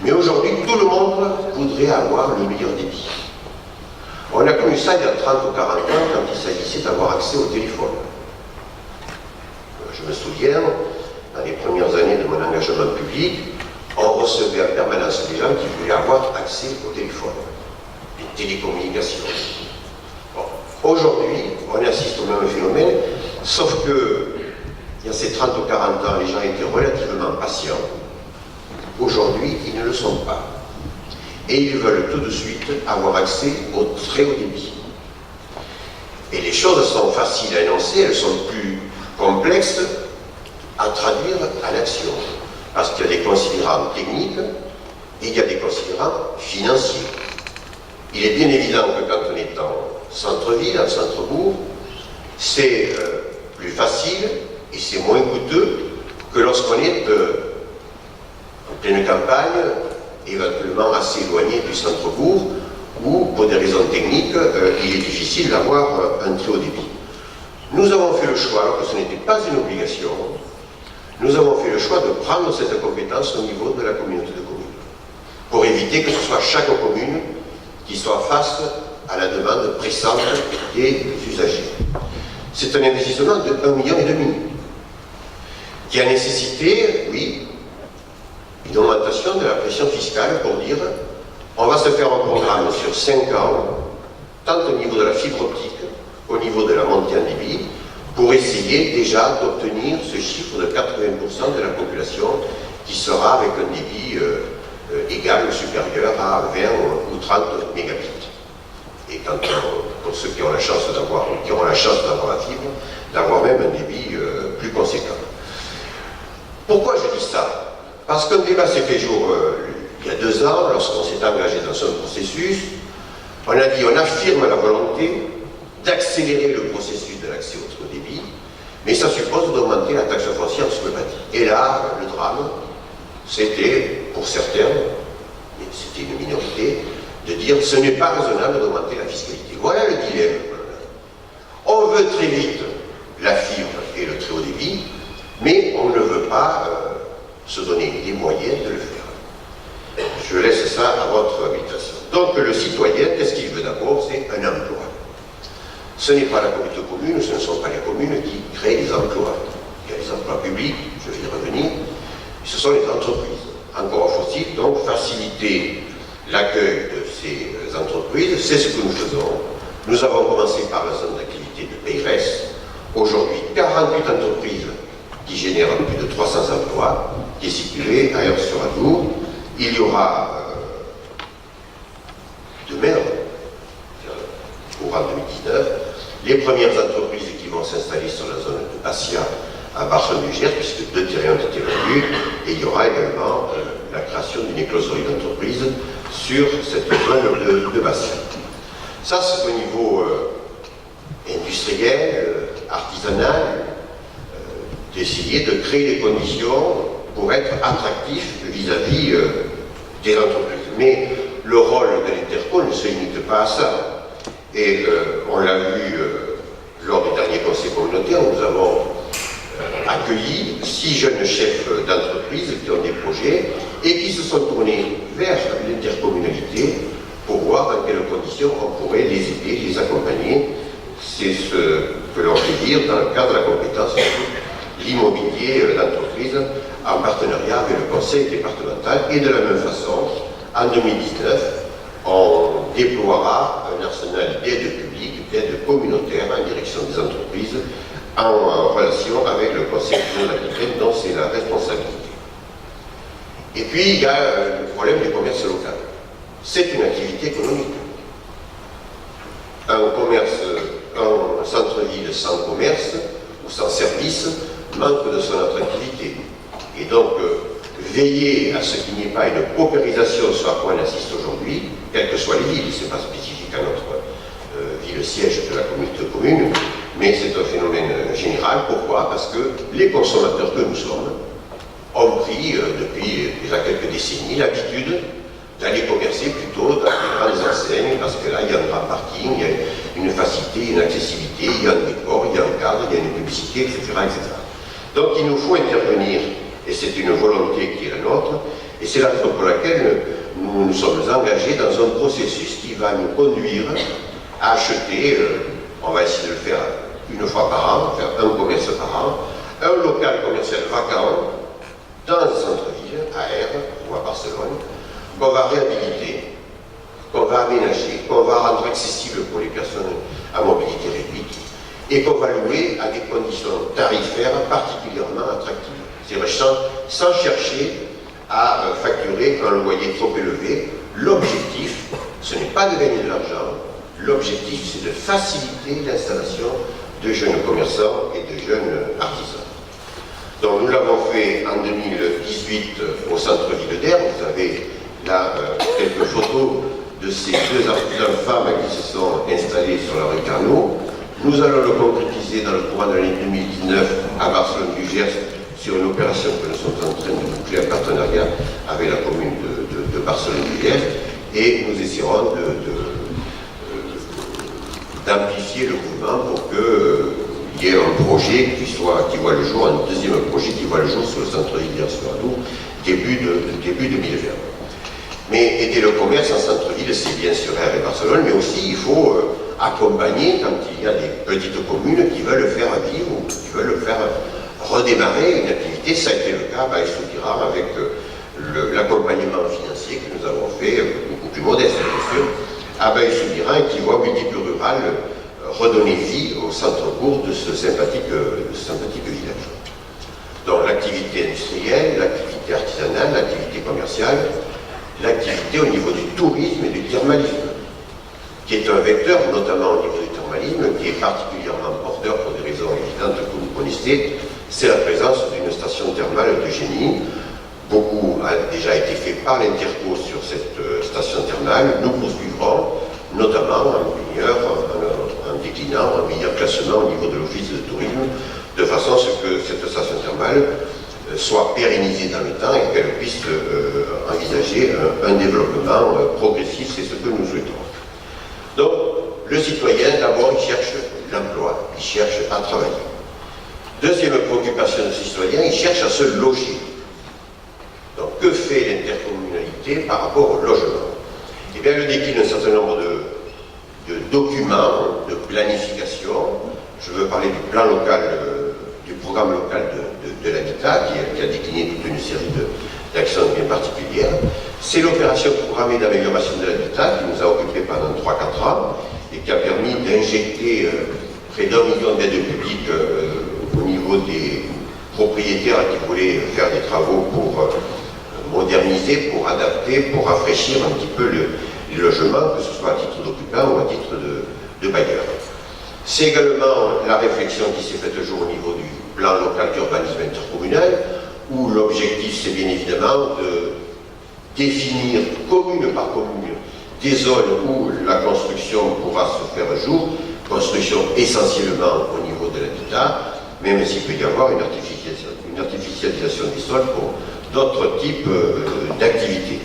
Mais aujourd'hui, tout le monde voudrait avoir le meilleur débit. On a connu ça il y a 30 ou 40 ans quand il s'agissait d'avoir accès au téléphone. Je me souviens, dans les premières années de mon engagement public, on recevait en permanence des gens qui voulaient avoir accès au téléphone, les télécommunications. Bon. Aujourd'hui, on assiste au même phénomène, sauf que il y a ces 30 ou 40 ans, les gens étaient relativement patients. Aujourd'hui, ils ne le sont pas. Et ils veulent tout de suite avoir accès au très haut débit. Et les choses sont faciles à énoncer, elles sont plus complexes à traduire à l'action. Parce qu'il y a des considérants techniques et il y a des considérants financiers. Il est bien évident que quand on est en centre-ville, en centre-bourg, c'est plus facile et c'est moins coûteux que lorsqu'on est en pleine campagne, éventuellement assez éloigné du centre-bourg, où, pour des raisons techniques, il est difficile d'avoir un très haut débit. Nous avons fait le choix, alors que ce n'était pas une obligation, nous avons fait le choix de prendre cette compétence au niveau de la communauté de communes, pour éviter que ce soit chaque commune qui soit face à la demande pressante des usagers. C'est un investissement de 1,5 million, qui a nécessité, oui, une augmentation de la pression fiscale pour dire on va se faire un programme sur 5 ans, tant au niveau de la fibre optique, au niveau de la montée en débit, pour essayer déjà d'obtenir ce chiffre de 80% de la population qui sera avec un débit égal ou supérieur à 20 ou 30 mégabits. Et quand pour ceux qui ont la chance d'avoir la fibre, d'avoir même un débit plus conséquent. Pourquoi je dis ça? Parce qu'un débat s'est fait jour il y a 2 ans, lorsqu'on s'est engagé dans ce processus. On a dit, on affirme la volonté d'accélérer le processus de l'accès au très haut débit, mais ça suppose d'augmenter la taxe foncière sur le bâti. Et là, le drame, c'était, pour certains, mais c'était une minorité, de dire ce n'est pas raisonnable d'augmenter la fiscalité. Voilà le dilemme. On veut très vite la fibre et le très haut débit, mais on ne veut pas se donner les moyens de le faire. Je laisse ça à votre habilitation. Donc le citoyen, qu'est-ce qu'il veut d'abord? C'est un emploi. Ce n'est pas la communauté commune, ce ne sont pas les communes qui créent les emplois. Il y a les emplois publics, je vais y revenir, ce sont les entreprises. Encore faut-il donc faciliter l'accueil de ces entreprises, c'est ce que nous faisons. Nous avons commencé par la zone d'activité de Peyres. Aujourd'hui, 48 entreprises qui génèrent plus de 300 emplois, qui est située à Eurs-sur-Adour. Il y aura demain, courant 2019, les premières entreprises qui vont s'installer sur la zone de Bastia à Barcelone-du-Gers, puisque 2 terrains ont été vendus, et il y aura également la création d'une écloserie d'entreprises sur cette zone de Bastia. Ça, c'est au niveau industriel, artisanal, d'essayer de créer les conditions pour être attractif vis-à-vis des entreprises. Mais le rôle de l'Interco ne se limite pas à ça. Et on l'a vu lors du dernier conseil communautaire, nous avons accueilli 6 jeunes chefs d'entreprise qui ont des projets et qui se sont tournés vers l'intercommunalité pour voir dans quelles conditions on pourrait les aider, les accompagner. C'est ce que l'on fait dire dans le cadre de la compétence l'immobilier d'entreprise en partenariat avec le conseil départemental. Et de la même façon, en 2019, on déploiera un arsenal d'aides publiques, d'aides communautaires en direction des entreprises en relation avec le conseil de l'Aquitaine dont c'est la responsabilité. Et puis il y a le problème du commerce local. C'est une activité économique. Un centre-ville sans commerce ou sans service manque de son attractivité. Et donc, veiller à ce qu'il n'y ait pas une paupérisation sur à quoi on assiste aujourd'hui, quelles que soient les villes, ce n'est pas spécifique à notre ville-siège de la communauté commune, mais c'est un phénomène général. Pourquoi? Parce que les consommateurs que nous sommes ont pris, depuis déjà quelques décennies, l'habitude d'aller commercer plutôt dans les grandes enseignes, parce que là, il y a un grand parking, il y a une facilité, une accessibilité, il y a un décor, il y a un cadre, il y a une publicité, etc., etc. Donc il nous faut intervenir, et c'est une volonté qui est la nôtre, et c'est la raison pour laquelle nous nous sommes engagés dans un processus qui va nous conduire à acheter, on va essayer de le faire une fois par an, faire un commerce par an, un local commercial vacant dans un centre-ville, à Aire ou à Barcelone, qu'on va réhabiliter, qu'on va aménager, qu'on va rendre accessible pour les personnes à mobilité réduite et qu'on va louer à des conditions tarifaires particulièrement attractives. C'est-à-dire sans chercher à facturer un loyer trop élevé. L'objectif, ce n'est pas de gagner de l'argent, l'objectif c'est de faciliter l'installation de jeunes commerçants et de jeunes artisans. Donc nous l'avons fait en 2018 au centre-ville d'Aire. Vous avez là quelques photos de ces 2 artisans femmes qui se sont installés sur la rue Carnot. Nous allons le concrétiser dans le courant de l'année 2019 à Barcelone-du-Gers sur une opération que nous sommes en train de boucler en partenariat avec la commune de Barcelone-du-Gers, et nous essaierons d'amplifier le mouvement pour qu'il y ait un projet qui voit le jour, un deuxième projet qui voit le jour sur le centre-ville d'Hier-sur-Adour, début 2020. Mais aider le commerce en centre-ville, c'est bien sûr Aire et Barcelone, mais aussi il faut accompagner quand il y a des petites communes qui veulent faire vivre ou qui veulent faire redémarrer une activité. Ça a été le cas à Baïs-Soubiran avec l'accompagnement financier que nous avons fait, beaucoup plus modeste bien sûr, à Baïs-Soubiran, et qui voit Multiples Rural redonner vie au centre-bourg de ce sympathique village. Donc l'activité industrielle, l'activité artisanale, l'activité commerciale, l'activité au niveau du tourisme et du thermalisme, qui est un vecteur, notamment au niveau du thermalisme, qui est particulièrement porteur pour des raisons évidentes que vous connaissez. C'est la présence d'une station thermale de Génie. Beaucoup a déjà été fait par l'Interco sur cette station thermale. Nous poursuivrons, notamment en déclinant un meilleur classement au niveau de l'Office de tourisme, de façon à ce que cette station thermale soit pérennisée dans le temps et qu'elle puisse envisager un développement progressif. C'est ce que nous souhaitons. Donc, le citoyen, d'abord, il cherche l'emploi, il cherche à travailler. Deuxième préoccupation du citoyen, il cherche à se loger. que fait l'intercommunalité par rapport au logement? Eh bien, je décline un certain nombre de documents, de planification. Je veux parler du plan local, du programme local de l'habitat, qui a décliné toute une série d'actions bien particulières. C'est l'opération programmée d'amélioration de l'habitat qui nous a occupés pendant 3-4 ans et qui a permis d'injecter près d'1 million d'aides publiques au niveau des propriétaires qui voulaient faire des travaux pour moderniser, pour adapter, pour rafraîchir un petit peu les logements, que ce soit à titre d'occupant ou à titre de bailleur. C'est également la réflexion qui s'est faite jour au niveau du plan local d'urbanisme intercommunal, où l'objectif c'est bien évidemment de définir commune par commune des zones où la construction pourra se faire jour, construction essentiellement au niveau de l'habitat, même s'il peut y avoir une artificialisation des sols pour d'autres types d'activités.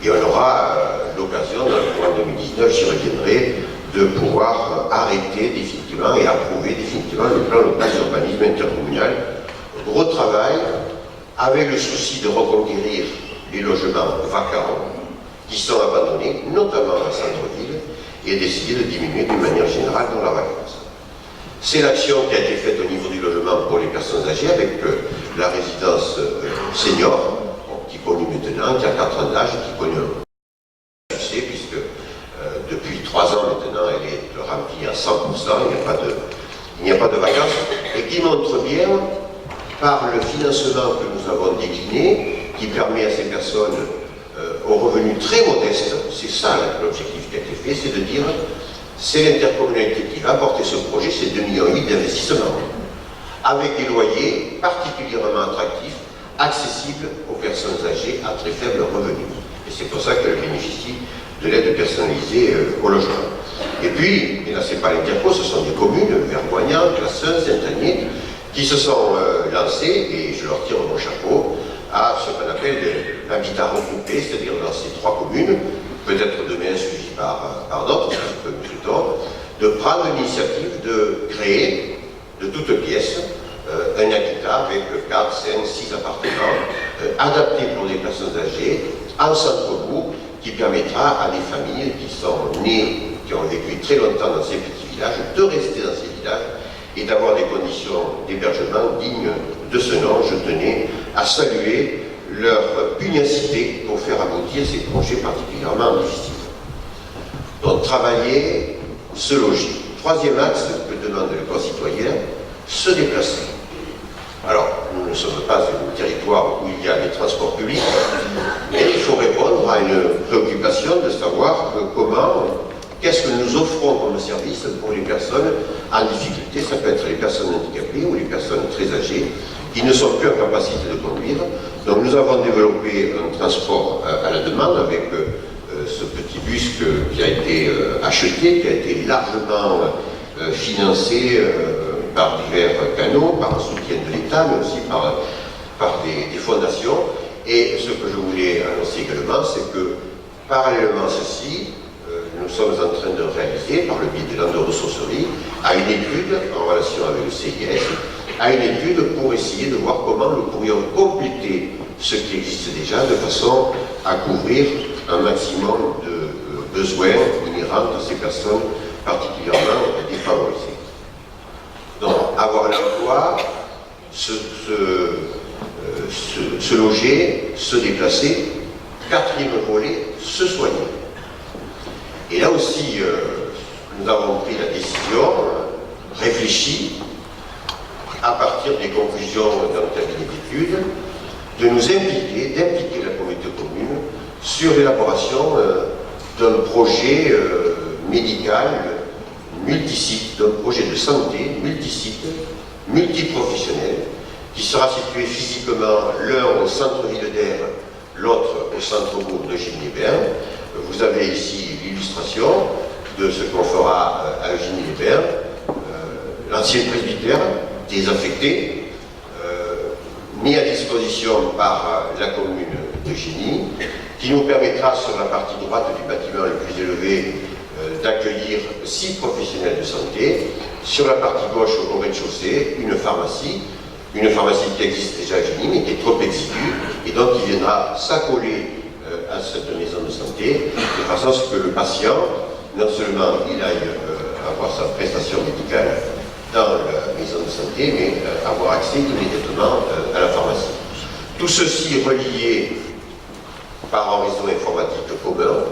Et on aura l'occasion, dans le programme 2019, j'y reviendrai, de pouvoir arrêter définitivement et approuver définitivement le plan local d'urbanisme intercommunal. Gros travail, avec le souci de reconquérir les logements vacants qui sont abandonnés, notamment en centre-ville, et d'essayer de diminuer d'une manière générale dans la vacance. C'est l'action qui a été faite au niveau du logement pour les personnes âgées avec la résidence senior, qui connu maintenant, qui a 4 ans d'âge, qui connu un succès, puisque depuis 3 ans maintenant, elle est remplie à 100%, il n'y a pas de vacances, et qui montre bien, par le financement que nous avons décliné, qui permet à ces personnes aux revenus très modestes, c'est ça l'objectif qui a été fait, c'est de dire, c'est l'intercommunalité qui va porter ce projet, c'est 2,8 millions d'investissement, avec des loyers particulièrement attractifs, accessibles aux personnes âgées à très faible revenu. Et c'est pour ça qu'elles bénéficient de l'aide personnalisée au logement. Et puis, et là c'est pas l'Interco, ce sont des communes, Vergoignant, Classon, Saint-Agné, qui se sont lancées, et je leur tire mon chapeau, à ce qu'on appelle l'habitat regroupé, c'est-à-dire dans ces 3 communes, peut-être demain suivi par d'autres, c'est ce que nous souhaitons, de prendre l'initiative de créer de toutes pièces un habitat avec 4, 5, 6 appartements adaptés pour des personnes âgées en centre-bourg qui permettra à des familles qui sont nées, qui ont vécu très longtemps dans ces petits villages, de rester dans ces villages et d'avoir des conditions d'hébergement dignes de ce nom. Je tenais à saluer leur pugnacité pour faire aboutir ces projets particulièrement difficiles. Donc travailler, se loger. 3e axe que demande le concitoyen, se déplacer. Alors, nous ne sommes pas un territoire où il y a des transports publics, mais il faut répondre à une préoccupation de savoir comment, qu'est-ce que nous offrons comme service pour les personnes en difficulté. Ça peut être les personnes handicapées ou les personnes très âgées qui ne sont plus en capacité de conduire. Donc nous avons développé un transport à la demande avec ce petit bus qui a été acheté, qui a été largement financé par divers canaux, par un soutien de l'État, mais aussi par des fondations. Et ce que je voulais annoncer également, c'est que parallèlement à ceci, nous sommes en train de réaliser, par le biais de l'an de ressourcerie, à une étude en relation avec le CIS, à une étude pour essayer de voir comment nous pourrions compléter ce qui existe déjà de façon à couvrir un maximum de besoins inhérents de ces personnes particulièrement défavorisées. Donc, avoir l'emploi, se loger, se déplacer. 4e volet, se soigner. Et là aussi, nous avons pris la décision, réfléchie, à partir des conclusions d'un cabinet d'études, de nous impliquer, d'impliquer la communauté commune sur l'élaboration d'un projet médical multisite, d'un projet de santé multisite, multiprofessionnel, qui sera situé physiquement l'un au centre-ville d'Aire, l'autre au centre-bourg de Eugénie-les-Bains. Vous avez ici l'illustration de ce qu'on fera à Eugénie-les-Bains, l'ancien presbytère désaffecté, mis à disposition par la commune d'Eugénie, qui nous permettra sur la partie droite du bâtiment le plus élevé d'accueillir 6 professionnels de santé, sur la partie gauche au rez-de-chaussée une pharmacie qui existe déjà à Eugénie mais qui est trop exiguë et donc il viendra s'accoler à cette maison de santé, de façon à ce que le patient, non seulement il aille avoir sa prestation médicale dans la maison de santé, mais avoir accès immédiatement à la pharmacie. Tout ceci relié par un réseau informatique commun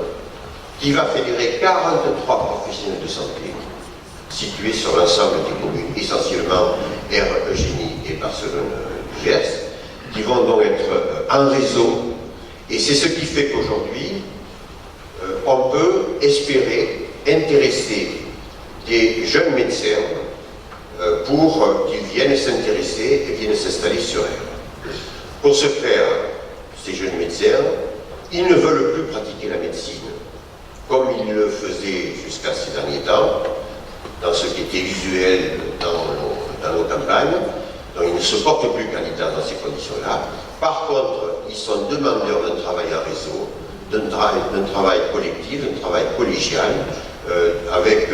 qui va fédérer 43 professionnels de santé situés sur l'ensemble des communes, essentiellement Aire, Eugénie et Barcelone-Gers, qui vont donc être en réseau. Et c'est ce qui fait qu'aujourd'hui, on peut espérer intéresser des jeunes médecins pour qu'ils viennent s'intéresser et viennent s'installer sur elle. Pour ce faire, ces jeunes médecins, ils ne veulent plus pratiquer la médecine comme ils le faisaient jusqu'à ces derniers temps, dans ce qui était usuel dans nos campagnes. Donc ils ne se portent plus candidats dans ces conditions-là. Par contre, ils sont demandeurs d'un travail en réseau, d'un travail collectif, d'un travail collégial, avec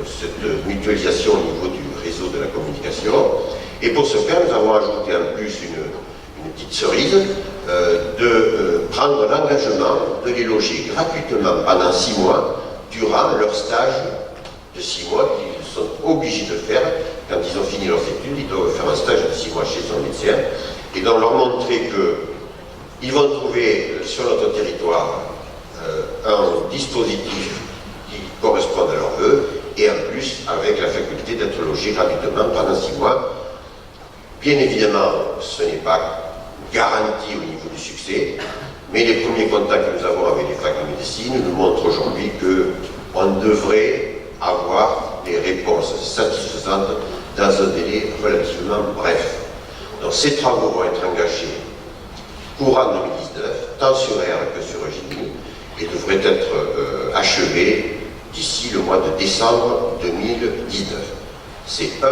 cette mutualisation au niveau du réseau de la communication. Et pour ce faire, nous avons ajouté en plus une petite cerise, de prendre l'engagement de les loger gratuitement pendant 6 mois, durant leur stage de 6 mois qu'ils sont obligés de faire. Quand ils ont fini leurs études, ils doivent faire un stage de 6 mois chez un médecin, et donc leur montrer qu'ils vont trouver sur notre territoire un dispositif qui correspond à leurs vœux, et en plus avec la faculté d'être logés gratuitement pendant 6 mois. Bien évidemment, ce n'est pas garanti au niveau du succès, mais les premiers contacts que nous avons avec les facs de médecine nous montrent aujourd'hui qu'on devrait avoir des réponses satisfaisantes dans un délai relativement bref. Donc ces travaux vont être engagés courant 2019, tant sur Aire que sur Eugénie, et devraient être achevés d'ici le mois de décembre 2019. C'est 1,2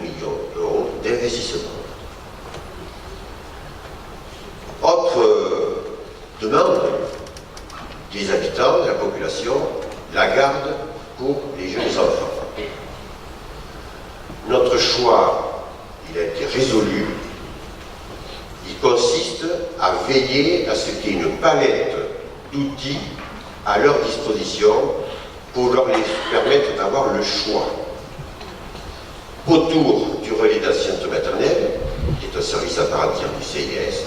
million d'euros d'investissement. Autre demande des habitants, de la population, la garde pour les jeunes enfants. Notre choix, il a été résolu. Il consiste à veiller à ce qu'il y ait une palette d'outils à leur disposition pour leur permettre d'avoir le choix. Autour du relais d'assiette maternelle, qui est un service à part entière du CIAS,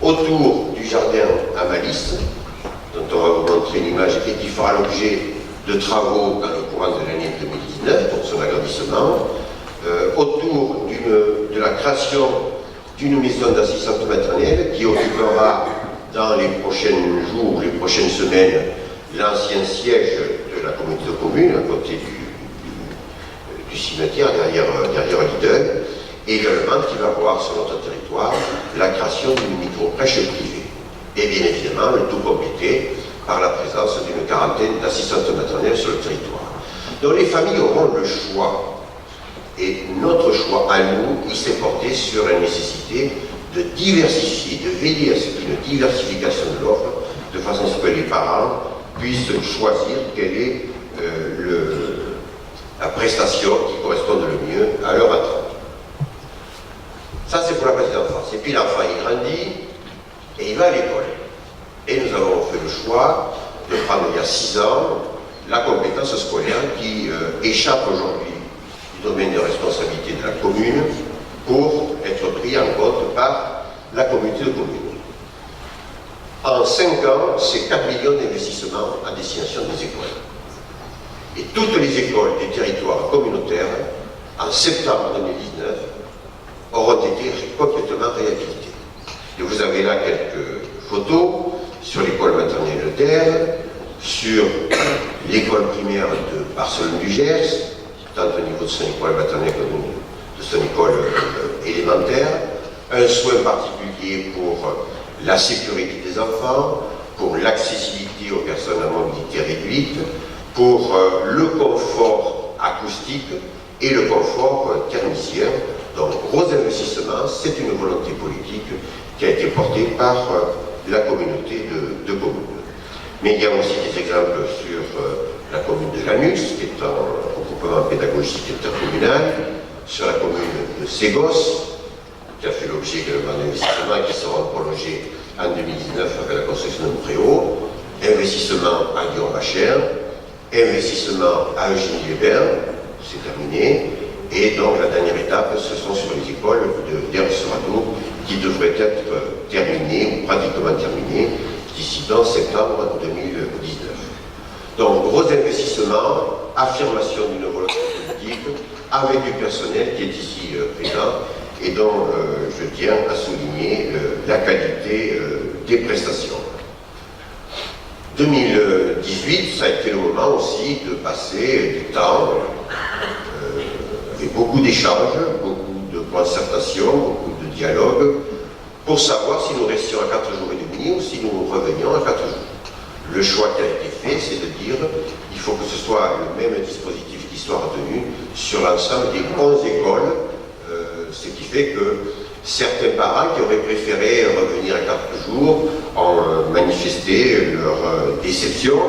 autour du jardin à Malice, dont on va vous montrer une image et qui fera l'objet de travaux dans le courant de l'année 2019 pour son agrandissement, autour de la création d'une maison d'assistance maternelle qui occupera dans les prochains jours, les prochaines semaines, l'ancien siège de la communauté de communes, à côté du cimetière, derrière l'Ideuil, et également qui va voir sur notre territoire la création d'une micro-crèche privée. Et bien évidemment, le tout complété par la présence d'une quarantaine d'assistantes maternelles sur le territoire. Donc les familles auront le choix. Et notre choix à nous, il s'est porté sur la nécessité de diversifier, de veiller à ce qu'il y ait une diversification de l'offre, de façon à ce que les parents puissent choisir quelle est la prestation qui correspond le mieux à leur attente. Ça, c'est pour la petite enfance. Et puis l'enfant, il grandit et il va à l'école. Et nous avons fait le choix de prendre il y a 6 ans la compétence scolaire qui échappe aujourd'hui du domaine de responsabilité de la commune pour être pris en compte par la communauté de communes. En 5 ans, c'est 4 millions d'investissements à destination des écoles. Et toutes les écoles des territoires communautaires, en septembre 2019, auront été complètement réhabilitées. Et vous avez là quelques photos sur l'école maternelle de Terre, sur l'école primaire de Barcelone-du-Gers, tant au niveau de son école maternelle que de son école élémentaire, un soin particulier pour la sécurité des enfants, pour l'accessibilité aux personnes à mobilité réduite, pour le confort acoustique et le confort thermicien. Donc, gros investissement, c'est une volonté politique qui a été portée par la communauté de communes. Mais il y a aussi des exemples sur la commune de Lanus, qui est un regroupement pédagogique intercommunal, sur la commune de Ségos, qui a fait l'objet également d'investissements et qui sera prolongé en 2019 avec la construction de Préau, investissement à Guillaume-Bachère, investissement à Eugénie-les-Bains, c'est terminé, et donc la dernière étape, ce sont sur les écoles d'Herbe-sur-Adour qui devraient être terminées, ou pratiquement terminées, d'ici dans septembre 2019. Donc, gros investissement, affirmation d'une volonté politique, avec du personnel qui est ici présent, et dont je tiens à souligner la qualité des prestations. 2018, ça a été le moment aussi de passer du temps avec beaucoup d'échanges, beaucoup de concertations, beaucoup de dialogues, pour savoir si nous restions à 4 jours et demi ou si nous revenions à 4 jours. Le choix qui a été fait, c'est de dire qu'il faut que ce soit le même dispositif qui soit retenu sur l'ensemble des 11 écoles, ce qui fait que certains parents qui auraient préféré revenir à 4 jours ont manifesté leur déception,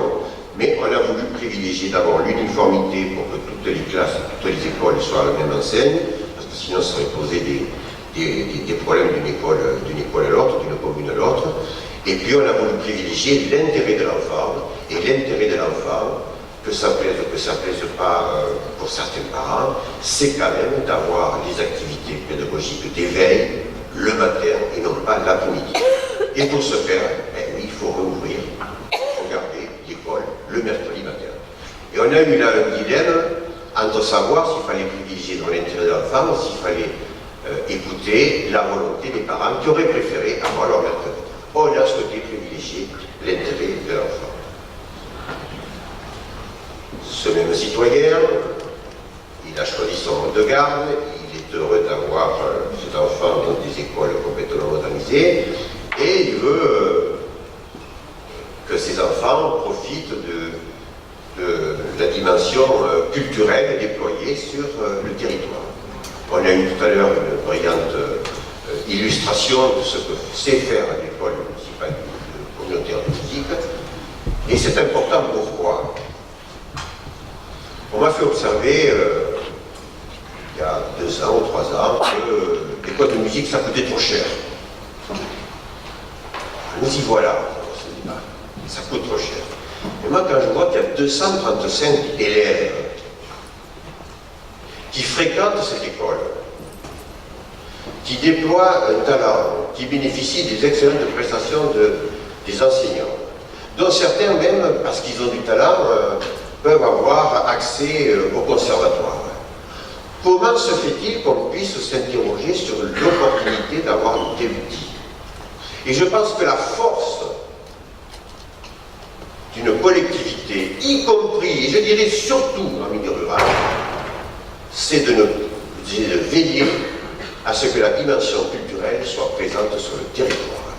mais on a voulu privilégier d'abord l'uniformité pour que toutes les classes, toutes les écoles soient à la même enseigne, parce que sinon ça aurait posé des problèmes d'une école à l'autre, d'une commune à l'autre. Et puis on a voulu privilégier l'intérêt de l'enfant, et l'intérêt de l'enfant, que ça plaise ou que ça plaise pas pour certains parents, c'est quand même d'avoir les activités pédagogiques d'éveil le matin et non pas l'après-midi. Et pour ce faire, oui, il faut rouvrir, il faut garder l'école le mercredi matin. Et on a eu là un dilemme entre savoir s'il fallait privilégier dans l'intérêt de l'enfant ou s'il fallait écouter la volonté des parents qui auraient préféré avoir leur mercredi. On a souhaité privilégier l'intérêt de l'enfant. Ce même citoyen, il a choisi son mode de garde, il est heureux d'avoir cet enfant dans des écoles complètement modernisées, et il veut que ses enfants profitent de la dimension culturelle déployée sur le territoire. On a eu tout à l'heure une brillante illustration de ce que sait faire l'école municipale communautaire de musique, et c'est important. Pourquoi? On m'a fait observer il y a 2 ans ou 3 ans que l'école de musique ça coûtait trop cher. Nous y voilà, ça coûte trop cher. Et moi quand je vois qu'il y a 235 élèves qui fréquentent cette école, qui déploient un talent, qui bénéficient des excellentes prestations des enseignants, dont certains même, parce qu'ils ont du talent, peuvent avoir accès au conservatoire. Comment se fait-il qu'on puisse s'interroger sur l'opportunité d'avoir un tel outil? Et je pense que la force d'une collectivité, y compris, et je dirais surtout en milieu rural, c'est de veiller à ce que la dimension culturelle soit présente sur le territoire.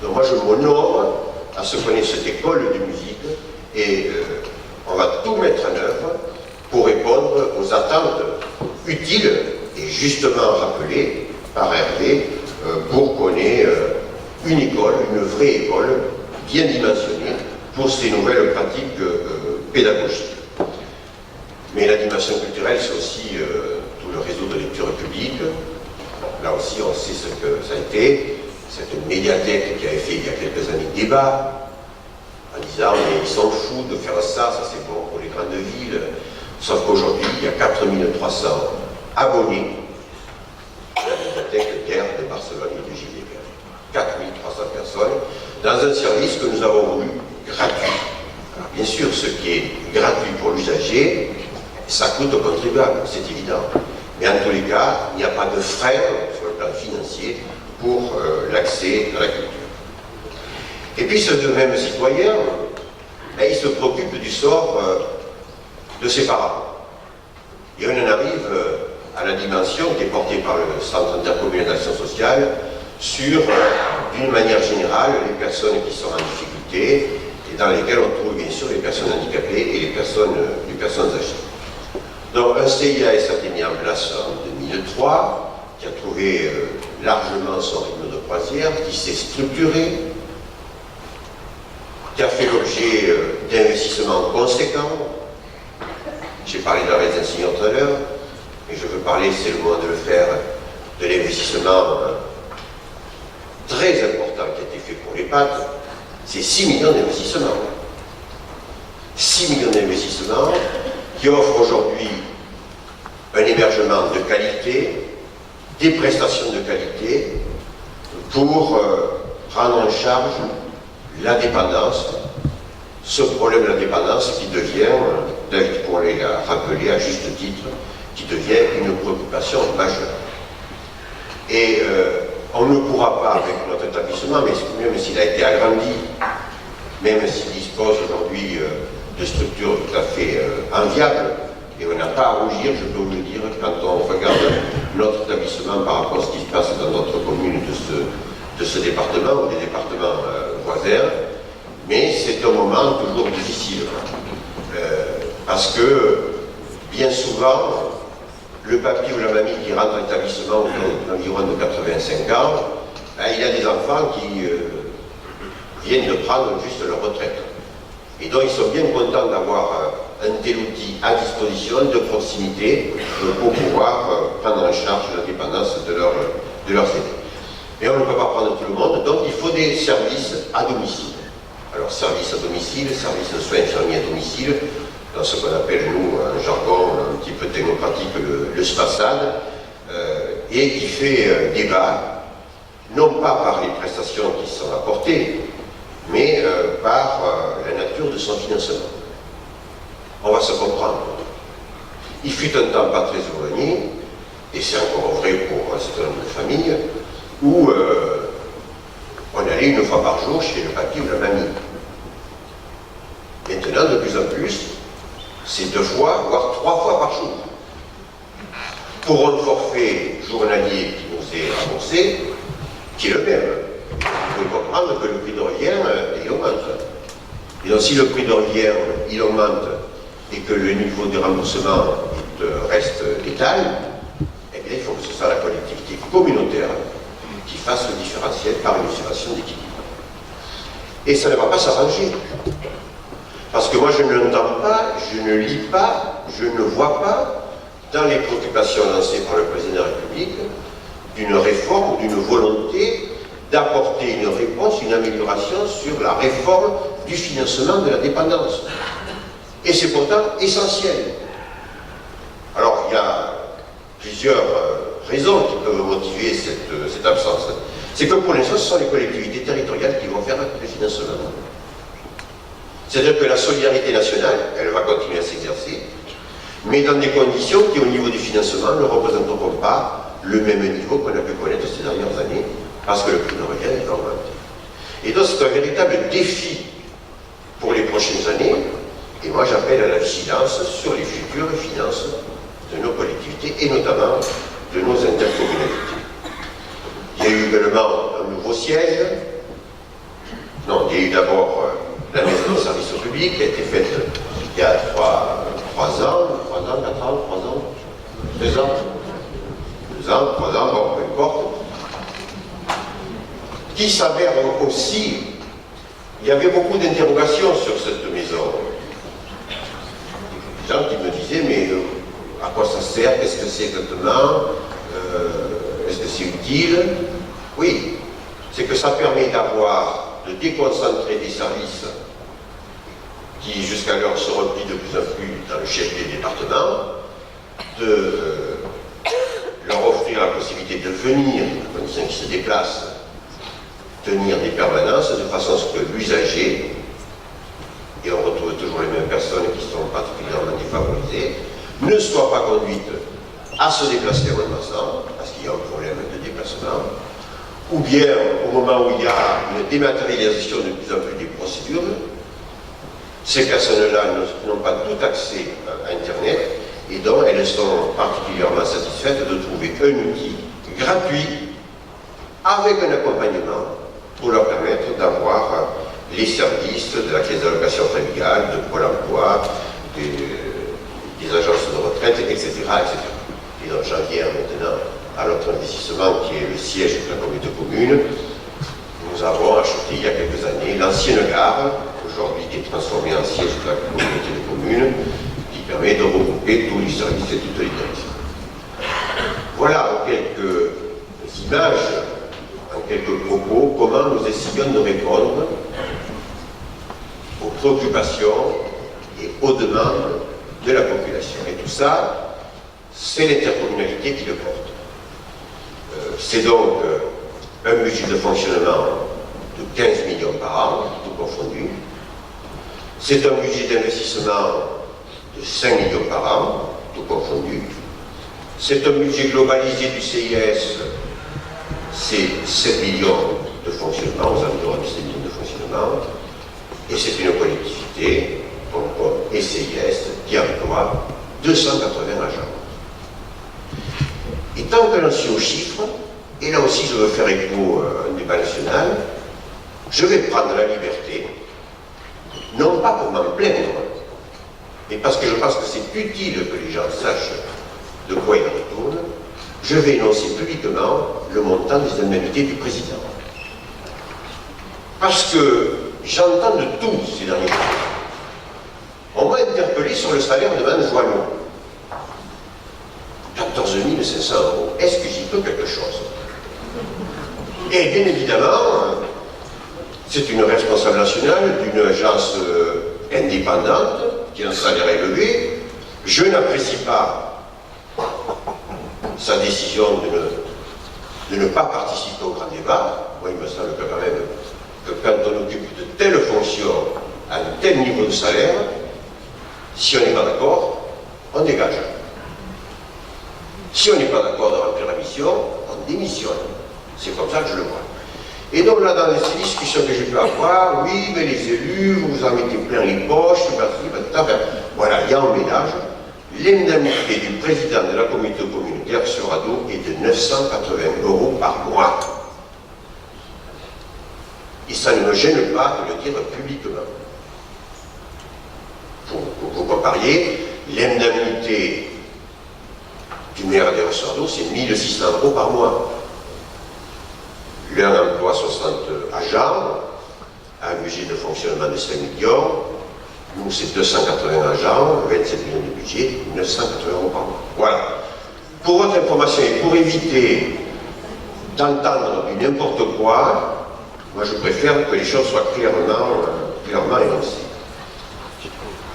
Donc moi je m'honore à ce qu'on ait cette école de musique et on va tout mettre en œuvre pour répondre aux attentes utiles et justement rappelées par Hervé pour qu'on ait une école, une vraie école bien dimensionnée pour ces nouvelles pratiques pédagogiques. Mais la dimension culturelle, c'est aussi tout le réseau de lecture publique. Là aussi, on sait ce que ça a été. Cette médiathèque qui avait fait il y a quelques années débat, en disant mais ils sont fous de faire ça, ça c'est bon pour les grandes villes. Sauf qu'aujourd'hui, il y a 4300 abonnés à la médiathèque d'Air de Barcelone et de Gilles-les-Bains. 4300 personnes dans un service que nous avons voulu gratuit. Alors, bien sûr, ce qui est gratuit pour l'usager, ça coûte au contribuable, c'est évident. Mais en tous les cas, il n'y a pas de frais sur le plan financier pour l'accès à la culture. Et puis ce même citoyen, il se préoccupe du sort de ses parents. Et on en arrive à la dimension qui est portée par le Centre intercommunal d'action sociale sur, d'une manière générale, les personnes qui sont en difficulté et dans lesquelles on trouve bien sûr les personnes handicapées et les personnes âgées. Donc un CIAS a été mis en place en 2003, qui a trouvé largement son rythme de croisière, qui s'est structuré, qui a fait l'objet d'investissements conséquents. J'ai parlé de la résidence enseignante tout à l'heure, mais je veux parler, c'est le moment de le faire, de l'investissement très important qui a été fait pour l'EHPAD, c'est 6 millions d'investissements. 6 millions d'investissements qui offrent aujourd'hui un hébergement de qualité, des prestations de qualité pour prendre en charge la dépendance, ce problème de la dépendance qui devient, David Pourlet l'a rappelé à juste titre, qui devient une préoccupation majeure. Et on ne pourra pas, avec notre établissement, même s'il a été agrandi, même s'il dispose aujourd'hui de structures tout à fait enviables, et on n'a pas à rougir, je peux vous le dire, quand on regarde notre établissement par rapport à ce qui se passe dans d'autres communes de ce département ou des départements voisins, mais c'est un moment toujours difficile. Parce que, bien souvent, le papy ou la mamie qui rentre à l'établissement environ de 85 ans, il a des enfants qui viennent de prendre juste leur retraite. Et donc ils sont bien contents d'avoir un tel outil à disposition de proximité pour pouvoir prendre en charge la dépendance de leurs aînés. Mais on ne peut pas prendre tout le monde, donc il faut des services à domicile. Alors services à domicile, services de soins infirmiers à domicile, dans ce qu'on appelle, nous, un jargon un petit peu démocratique, le SPASAD, et qui fait débat, non pas par les prestations qui sont apportées, mais par la nature de son financement. On va se comprendre. Il fut un temps pas très éloigné, et c'est encore vrai pour un certain nombre de familles, où on allait une fois par jour chez le papy ou la mamie. Maintenant, de plus en plus, c'est 2 fois, voire 3 fois par jour. Pour un forfait journalier qui nous est remboursé, qui est le même. Vous pouvez comprendre que le prix de revient, il augmente. Et donc si le prix de revient, il augmente, et que le niveau de remboursement reste étal, eh bien il faut que ce soit la collectivité communautaire qui fasse le différentiel par une situation d'équilibre. Et ça ne va pas s'arranger. Parce que moi je ne l'entends pas, je ne lis pas, je ne vois pas, dans les préoccupations lancées par le président de la République, d'une réforme ou d'une volonté d'apporter une réponse, une amélioration sur la réforme du financement de la dépendance. Et c'est pourtant essentiel. Alors il y a plusieurs raisons qui peuvent motiver cette absence. C'est que pour l'instant, ce sont les collectivités territoriales qui vont faire le financement. C'est-à-dire que la solidarité nationale, elle va continuer à s'exercer, mais dans des conditions qui, au niveau du financement, ne représenteront pas le même niveau qu'on a pu connaître ces dernières années, parce que le prix de revient est augmenté. Et donc c'est un véritable défi pour les prochaines années, et moi j'appelle à la vigilance sur les futures finances de nos collectivités, et notamment de nos intercommunalités. Il y a eu également un nouveau siège. Non, il y a eu d'abord la maison de service au public qui a été faite il y a 3 ans, 4 ans, 3 ans, 2 ans, 2 ans, 3 ans, bon, peu importe, qui s'avère aussi, il y avait beaucoup d'interrogations sur cette maison. Des gens qui me disaient, mais à quoi ça sert, qu'est-ce que c'est exactement, est-ce que c'est utile? Oui, c'est que ça permet de déconcentrer des services qui jusqu'alors se replient de plus en plus dans le chef des départements, de leur offrir la possibilité de venir, à condition qu'ils se déplacent, tenir des permanences de façon à ce que l'usager, et on retrouve toujours les mêmes personnes qui sont particulièrement défavorisées, ne soit pas conduite à se déplacer en massant, parce qu'il y a un problème de déplacement, ou bien au moment où il y a une dématérialisation de plus en plus des procédures, ces personnes-là n'ont pas tout accès à Internet, et donc elles sont particulièrement satisfaites de trouver un outil gratuit, avec un accompagnement, pour leur permettre d'avoir les services de la caisse d'allocation familiale, de Pôle emploi, des agences de retraite, etc., etc. Et donc j'en viens maintenant à notre investissement qui est le siège de la communauté commune. Nous avons acheté il y a quelques années l'ancienne gare, aujourd'hui qui est transformée en siège de la communauté de communes, qui permet de regrouper tous les services et toutes les directions. Voilà quelques images, en quelques propos comment nous essayons de répondre aux préoccupations et aux demandes de la population. Et tout ça, c'est l'intercommunalité qui le porte. C'est donc un budget de fonctionnement de 15 millions par an, tout confondu. C'est un budget d'investissement de 5 millions par an, tout confondu. C'est un budget globalisé du CIS, c'est 7 millions de fonctionnement, aux alentours de 7 millions de fonctionnement. Et c'est une collectivité, comme et CIS, qui emploie 280 agents. Et tant que l'on suit aux chiffres, et là aussi je veux faire écho à un débat national, je vais prendre la liberté, non pas pour m'en plaindre, mais parce que je pense que c'est utile que les gens sachent de quoi ils retournent, je vais énoncer publiquement le montant des indemnités du président. Parce que j'entends de tout ces derniers jours. On m'a interpellé sur le salaire de Mme Joanneau. 14 500 €. Est-ce que j'y peux quelque chose? Et bien évidemment, c'est une responsable nationale d'une agence indépendante qui a un salaire élevé. Je n'apprécie pas sa décision de ne pas participer au grand débat. Moi, il me semble que quand même que quand on occupe de telles fonctions à un tel niveau de salaire, si on n'est pas d'accord, on dégage. Si on n'est pas d'accord de remplir la mission, on démissionne. C'est comme ça que je le vois. Et donc là, dans ces discussions que j'ai pu avoir, oui, mais les élus, vous vous en mettez plein les poches, voilà, il y a un ménage. L'indemnité du président de la communauté communautaire sur ado est de 980 € par mois. Et ça ne me gêne pas de le dire publiquement. Pour vous compariez, l'indemnité du maire des Ressordos, c'est 1 600 € par mois. L'un emploie 60 agents, un budget de fonctionnement de 5 millions. Nous, c'est 280 agents, 27 millions de budget, 980 € par mois. Voilà. Pour votre information et pour éviter d'entendre du n'importe quoi, moi je préfère que les choses soient clairement énoncées.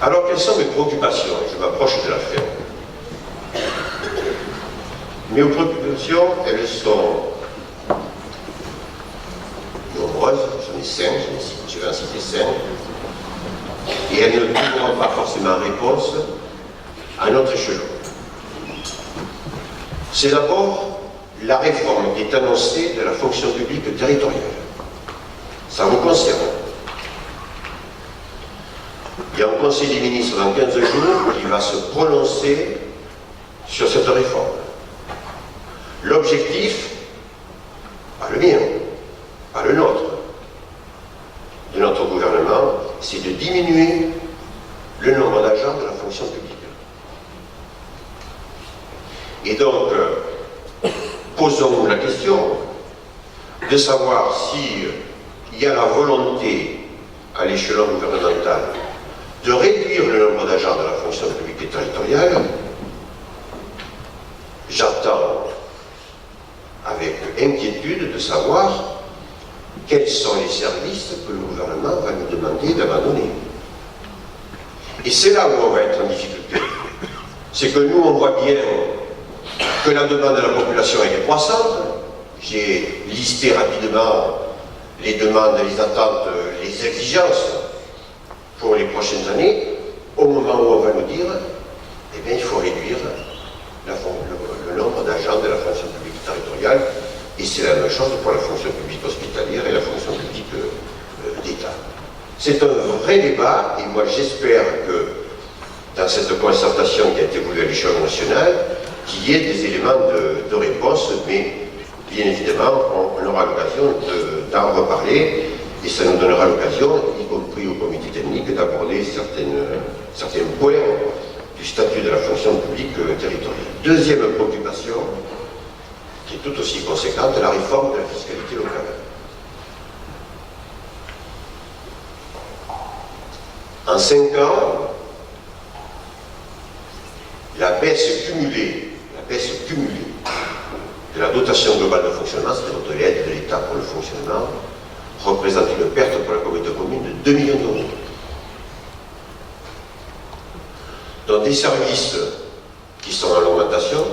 Alors, quelles sont mes préoccupations? Je m'approche de la fin. Mes préoccupations, elles sont nombreuses, j'en ai 5, je vais en citer 5, et elles ne trouveront pas forcément réponse à notre échelon. C'est d'abord la réforme qui est annoncée de la fonction publique territoriale. Ça vous concerne. Il y a un conseil des ministres dans 15 jours qui va se prononcer sur cette réforme. L'objectif, pas le mien, pas le nôtre, de notre gouvernement, c'est de diminuer le nombre d'agents de la fonction publique. Et donc, posons-nous la question de savoir s'il y a la volonté à l'échelon gouvernemental de réduire le nombre d'agents de la fonction publique et territoriale. J'attends avec inquiétude de savoir quels sont les services que le gouvernement va nous demander d'abandonner. Et c'est là où on va être en difficulté. C'est que nous, on voit bien que la demande de la population est croissante. J'ai listé rapidement les demandes, les attentes, les exigences pour les prochaines années. Au moment où on va nous dire, eh bien, il faut réduire le nombre d'agents de la fonction publique territoriale, et c'est la même chose pour la fonction publique hospitalière et la fonction publique d'État. C'est un vrai débat, et moi j'espère que dans cette concertation qui a été voulue à l'échelle nationale, qu'il y ait des éléments de réponse, mais bien évidemment on aura l'occasion d'en reparler, et ça nous donnera l'occasion, y compris au comité technique, d'aborder certains points du statut de la fonction publique territoriale. Deuxième préoccupation, qui est tout aussi conséquente, la réforme de la fiscalité locale. En 5 ans, la baisse cumulée de la dotation globale de fonctionnement, c'est-à-dire de l'aide de l'État pour le fonctionnement, représente une perte pour la communauté de communes de 2 millions d'euros. Donc des services qui sont en augmentation,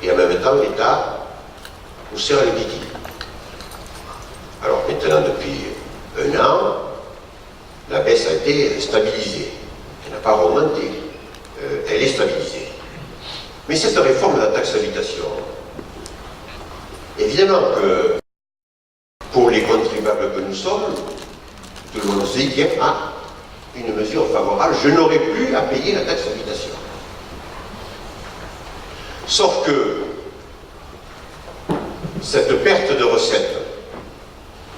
et en même temps l'État nous sert les guides. Alors maintenant, depuis un an, la baisse a été stabilisée. Elle n'a pas remonté, elle est stabilisée. Mais cette réforme de la taxe d'habitation, évidemment que pour les contribuables que nous sommes, tout le monde se dit, tiens, une mesure favorable, je n'aurai plus à payer la taxe d'habitation. Sauf que cette perte de recettes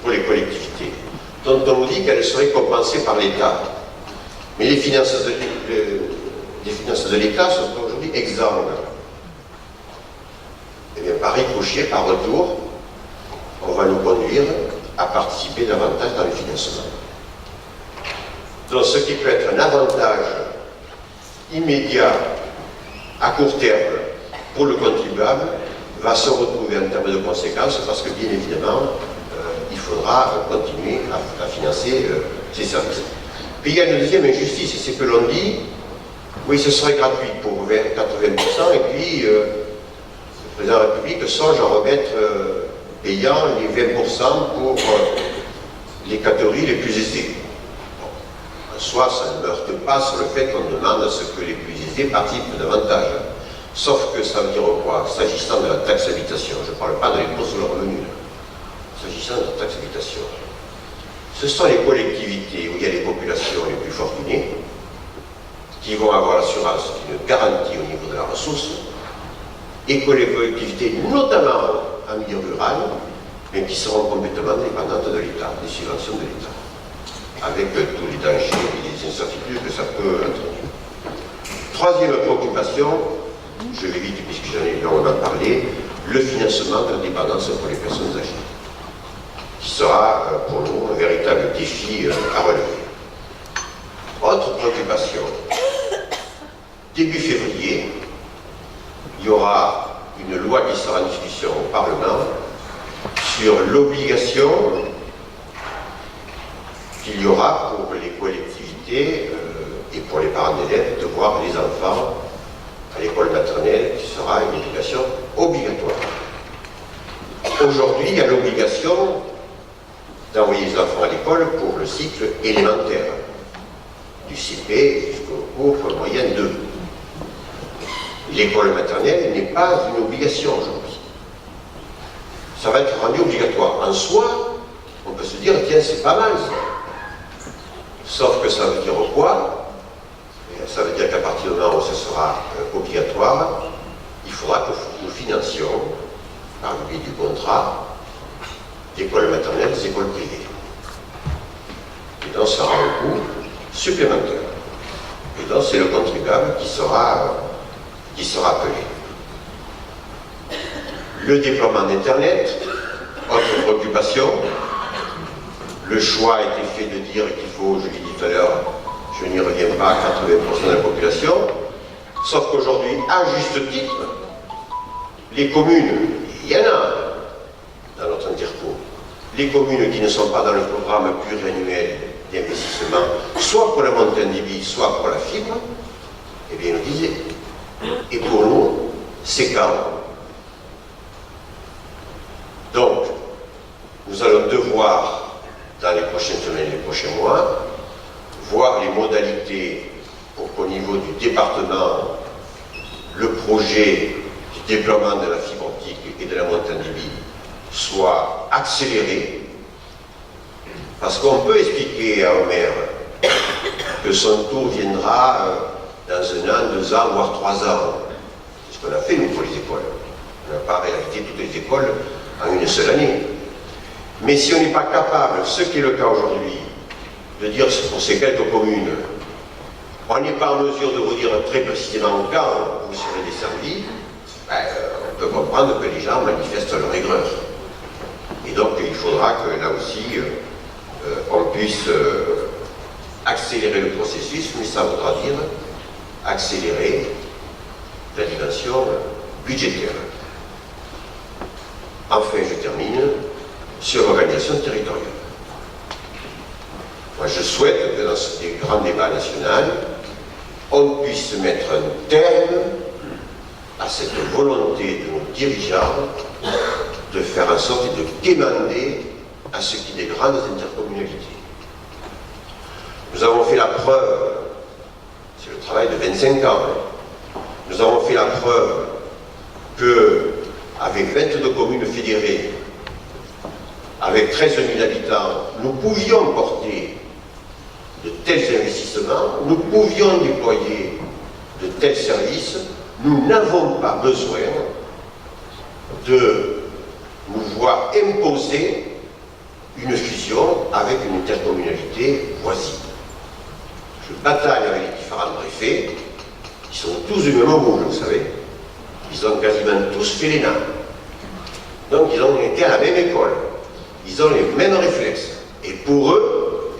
pour les collectivités, dont on nous dit qu'elle serait compensée par l'État, mais les finances de l'État sont aujourd'hui exsangues. Et bien par ricochet, par retour, on va nous conduire à participer davantage dans le financement. Donc ce qui peut être un avantage immédiat, à court terme, pour le contribuable, va se retrouver en termes de conséquences parce que bien évidemment, il faudra continuer à financer ces services. Puis il y a une deuxième injustice, c'est que l'on dit, oui, ce serait gratuit pour 80%, et puis le président de la République songe à remettre payant les 20% pour les catégories les plus aisées. En soi, ça ne meurt pas sur le fait qu'on demande à ce que les plus aisés participent davantage. Sauf que ça veut dire quoi? S'agissant de la taxe d'habitation, je ne parle pas de l'impôt sur le revenu, s'agissant de la taxe d'habitation, ce sont les collectivités où il y a les populations les plus fortunées qui vont avoir l'assurance d'une garantie au niveau de la ressource, et que les collectivités, notamment en milieu rural, mais qui seront complètement dépendantes de l'État, des subventions de l'État, avec tous les dangers et les incertitudes que ça peut entraîner. Troisième préoccupation, je vais vite puisque j'en ai longuement parlé, le financement de la dépendance pour les personnes âgées, qui sera pour nous un véritable défi à relever. Autre préoccupation, début février, il y aura une loi qui sera en discussion au Parlement sur l'obligation qu'il y aura pour les collectivités et pour les parents d'élèves de voir les enfants à l'école maternelle, qui sera une éducation obligatoire. Aujourd'hui, il y a l'obligation d'envoyer les enfants à l'école pour le cycle élémentaire, du CP jusqu'au cours moyen 2. L'école maternelle n'est pas une obligation aujourd'hui. Ça va être rendu obligatoire. En soi, on peut se dire, tiens, c'est pas mal ça. Sauf que ça veut dire quoi? Ça veut dire qu'à partir du moment où ce sera obligatoire, il faudra que nous financions, par le biais du contrat, d'écoles maternelles, des écoles privées. Et donc, ça aura un coût supplémentaire. Et donc, c'est le contribuable qui sera appelé. Le déploiement d'Internet, autre préoccupation. Le choix a été fait de dire qu'il faut, je l'ai dit tout à l'heure, je n'y reviens pas, 80% de la population, sauf qu'aujourd'hui, à juste titre, les communes, il y en a dans notre interco, les communes qui ne sont pas dans le programme pluriannuel d'investissement, soit pour la montée en débit, soit pour la fibre, eh bien, nous disaient, et pour nous, c'est quand? Donc, nous allons devoir, dans les prochaines semaines, les prochains mois, voir les modalités pour qu'au niveau du département, le projet du déploiement de la fibre optique et de la montée en débit soit accéléré, parce qu'on peut expliquer à un maire que son tour viendra dans 1 an, 2 ans, voire 3 ans. C'est ce qu'on a fait, nous, pour les écoles. On n'a pas réalisé toutes les écoles en une seule année. Mais si on n'est pas capable, ce qui est le cas aujourd'hui, de dire pour ces quelques communes, on n'est pas en mesure de vous dire très précisément quand vous serez desservis, on peut comprendre que les gens manifestent leur aigreur. Et donc il faudra que là aussi on puisse accélérer le processus, mais ça voudra dire accélérer la dimension budgétaire. Enfin, je termine sur l'organisation territoriale. Moi, je souhaite que dans ce grand débat national, on puisse mettre un terme à cette volonté de nos dirigeants de faire en sorte de quémander à ce qui est des grandes intercommunalités. Nous avons fait la preuve, c'est le travail de 25 ans, nous avons fait la preuve qu'avec 22 communes fédérées, avec 13 000 habitants, nous pouvions porter de tels investissements, nous pouvions déployer de tels services. Nous n'avons pas besoin de nous voir imposer une fusion avec une intercommunalité voisine. Je bataille avec les différents préfets, ils sont tous du même rouge, vous savez. Ils ont quasiment tous fait l'ENA. Donc ils ont été à la même école. Ils ont les mêmes réflexes. Et pour eux,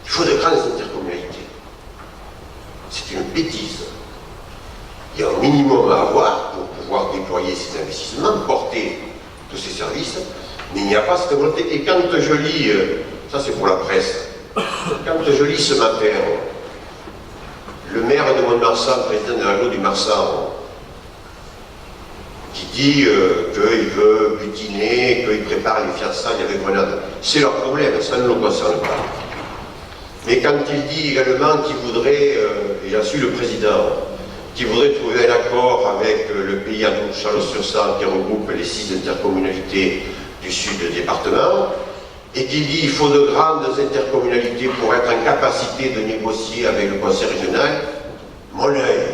il faut de grandes intercommunalités. C'est une bêtise. Il y a un minimum à avoir pour pouvoir déployer ces investissements, porter tous ces services, mais il n'y a pas cette volonté. Et quand je lis, ça c'est pour la presse, quand je lis ce matin, le maire de Mont-de-Marsan, président de l'agglo du Marsan, qui dit qu'il veut butiner, qu'il prépare les fiançailles avec Grenade, c'est leur problème, ça ne nous concerne pas. Mais quand il dit également qu'il voudrait, et j'en suis le président, qui voudrait trouver un accord avec le pays à Chalon-sur-Saône qui regroupe les 6 intercommunalités du sud du département, et qui dit qu'il faut de grandes intercommunalités pour être en capacité de négocier avec le conseil régional, mon œil.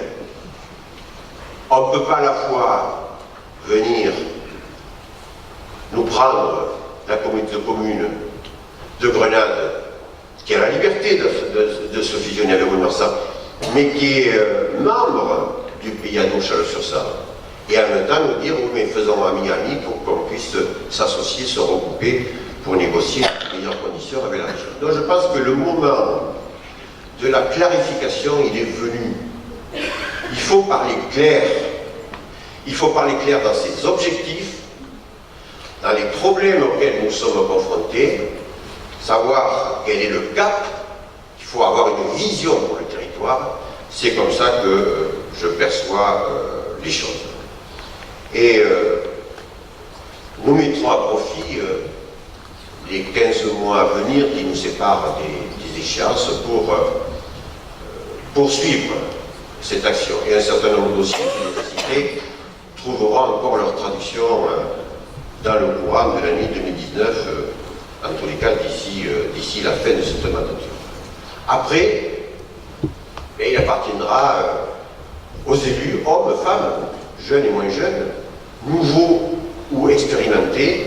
On ne peut pas à la fois venir nous prendre la communauté de communes de Grenade, qui a la liberté de se fusionner avec Mont-de-Marsan, mais qui est membre du pays à Chalon-sur-Saône, et en même temps nous dire oui, mais faisons ami-ami pour qu'on puisse s'associer, se regrouper pour négocier les meilleures conditions avec la région. Donc je pense que le moment de la clarification, il est venu. Il faut parler clair. Il faut parler clair dans ses objectifs, dans les problèmes auxquels nous sommes confrontés, savoir quel est le cap. Il faut avoir une vision pour le territoire. C'est comme ça que je perçois les choses. Et nous mettrons à profit les 15 mois à venir qui nous séparent des échéances pour poursuivre cette action. Et un certain nombre de dossiers qui cités trouveront encore leur traduction dans le courant de l'année 2019, en tous les cas d'ici la fin de cette mandature. Après, il appartiendra aux élus, hommes, femmes, jeunes et moins jeunes, nouveaux ou expérimentés,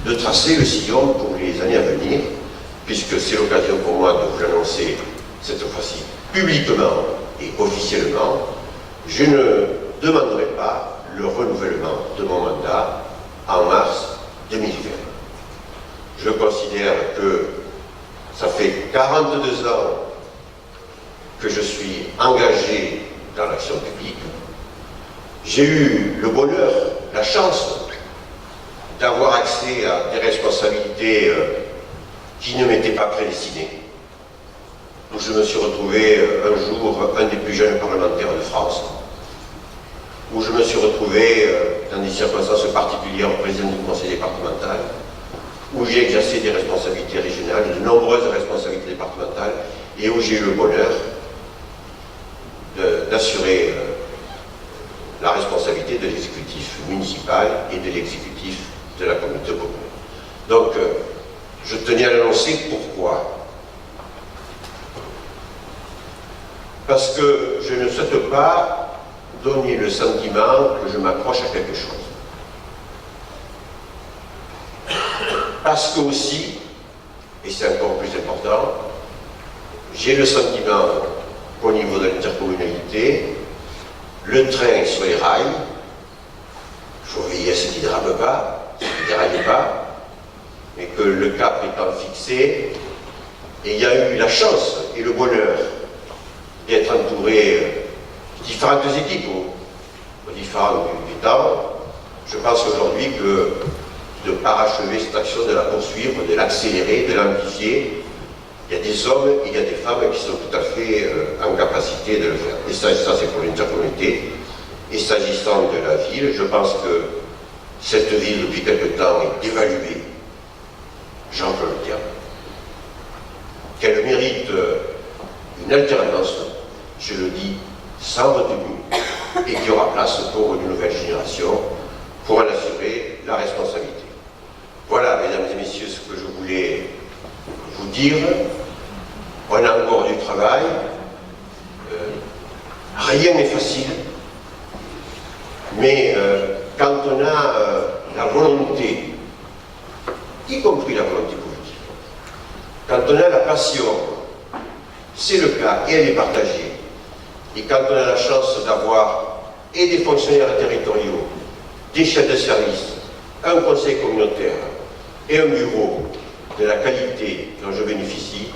de tracer le sillon pour les années à venir, puisque c'est l'occasion pour moi de vous l'annoncer cette fois-ci publiquement et officiellement. Je ne demanderai pas le renouvellement de mon mandat en mars 2020. Je considère que ça fait 42 ans que je suis engagé dans l'action publique. J'ai eu le bonheur, la chance d'avoir accès à des responsabilités qui ne m'étaient pas prédestinées. Où je me suis retrouvé un jour un des plus jeunes parlementaires de France, où je me suis retrouvé dans des circonstances particulières président du conseil départemental, où j'ai exercé des responsabilités régionales, de nombreuses responsabilités départementales, et où j'ai eu le bonheur d'assurer la responsabilité de l'exécutif municipal et de l'exécutif de la communauté commune. Donc, je tenais à l'annoncer. Pourquoi? Parce que je ne souhaite pas donner le sentiment que je m'accroche à quelque chose. Parce que aussi, et c'est encore plus important, j'ai le sentiment qu'au niveau de l'intercommunalité, le train est sur les rails, il faut veiller à ce qu'il ne dérape pas, ce qu'il ne déraille pas, mais que le cap étant fixé, et il y a eu la chance et le bonheur d'être entouré de différentes équipes aux différents du temps. Je pense aujourd'hui que de parachever cette action, de la poursuivre, de l'accélérer, de l'amplifier, il y a des hommes, il y a des femmes qui sont tout à fait en capacité de le faire. Et ça c'est pour l'intercommunauté. Et s'agissant de la ville, je pense que cette ville, depuis quelque temps, est évaluée, j'emploie le terme, qu'elle mérite une alternance, je le dis, sans retenue, et qu'il y aura place pour une nouvelle génération pour en assurer la responsabilité. Voilà, mesdames et messieurs, ce que je voulais vous dire. On a encore du travail. Rien n'est facile. Mais quand on a la volonté, y compris la volonté politique, quand on a la passion, c'est le cas et elle est partagée. Et quand on a la chance d'avoir et des fonctionnaires territoriaux, des chefs de service, un conseil communautaire et un bureau de la qualité dont je bénéficie,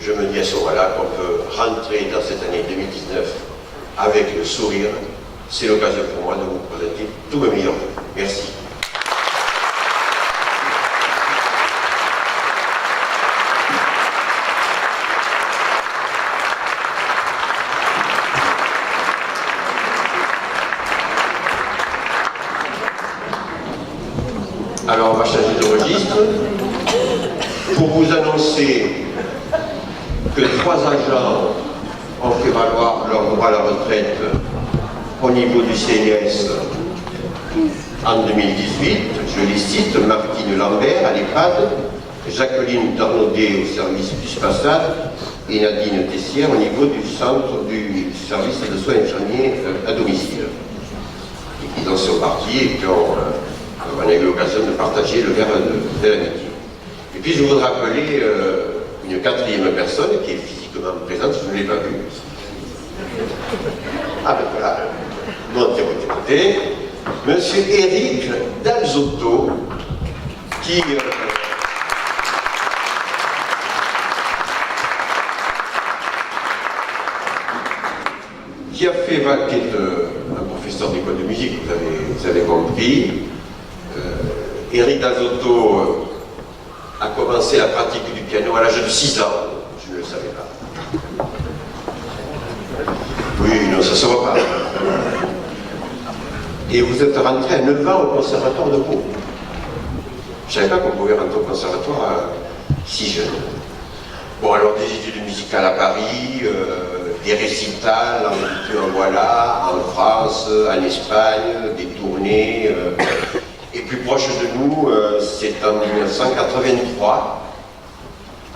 je me dis à ce moment-là qu'on peut rentrer dans cette année 2019 avec le sourire. C'est l'occasion pour moi de vous présenter tous mes meilleurs vœux. Merci. Alors on va changer de registre pour vous annoncer que 3 agents ont fait valoir leur droit à la retraite au niveau du CNS en 2018. Je les cite: Martine Lambert à l'EHPAD, Jacqueline Darnaudet au service du SPASAD et Nadine Tessière au niveau du centre du service de soins infirmiers à domicile. Et qui dans ce parti et qui ont on a eu l'occasion de partager le verre de l'amitié. Et puis je voudrais appeler une 4e personne qui est physiquement présente, je ne l'ai pas vue. Ah ben voilà, mon côté, Monsieur Éric Dalzotto, qui a fait, qui est un professeur d'école de musique, vous avez compris. Éric Dalzotto a commencé la pratique du piano à l'âge de 6 ans, je ne le savais pas. Oui, non, ça ne se voit pas. Et vous êtes rentré à 9 ans au conservatoire de Pau. Je ne savais pas qu'on pouvait rentrer au conservatoire si jeune. Bon, alors des études musicales à Paris, des récitals en voilà, en France, en Espagne, des tournées. Et plus proche de nous, c'est en 1983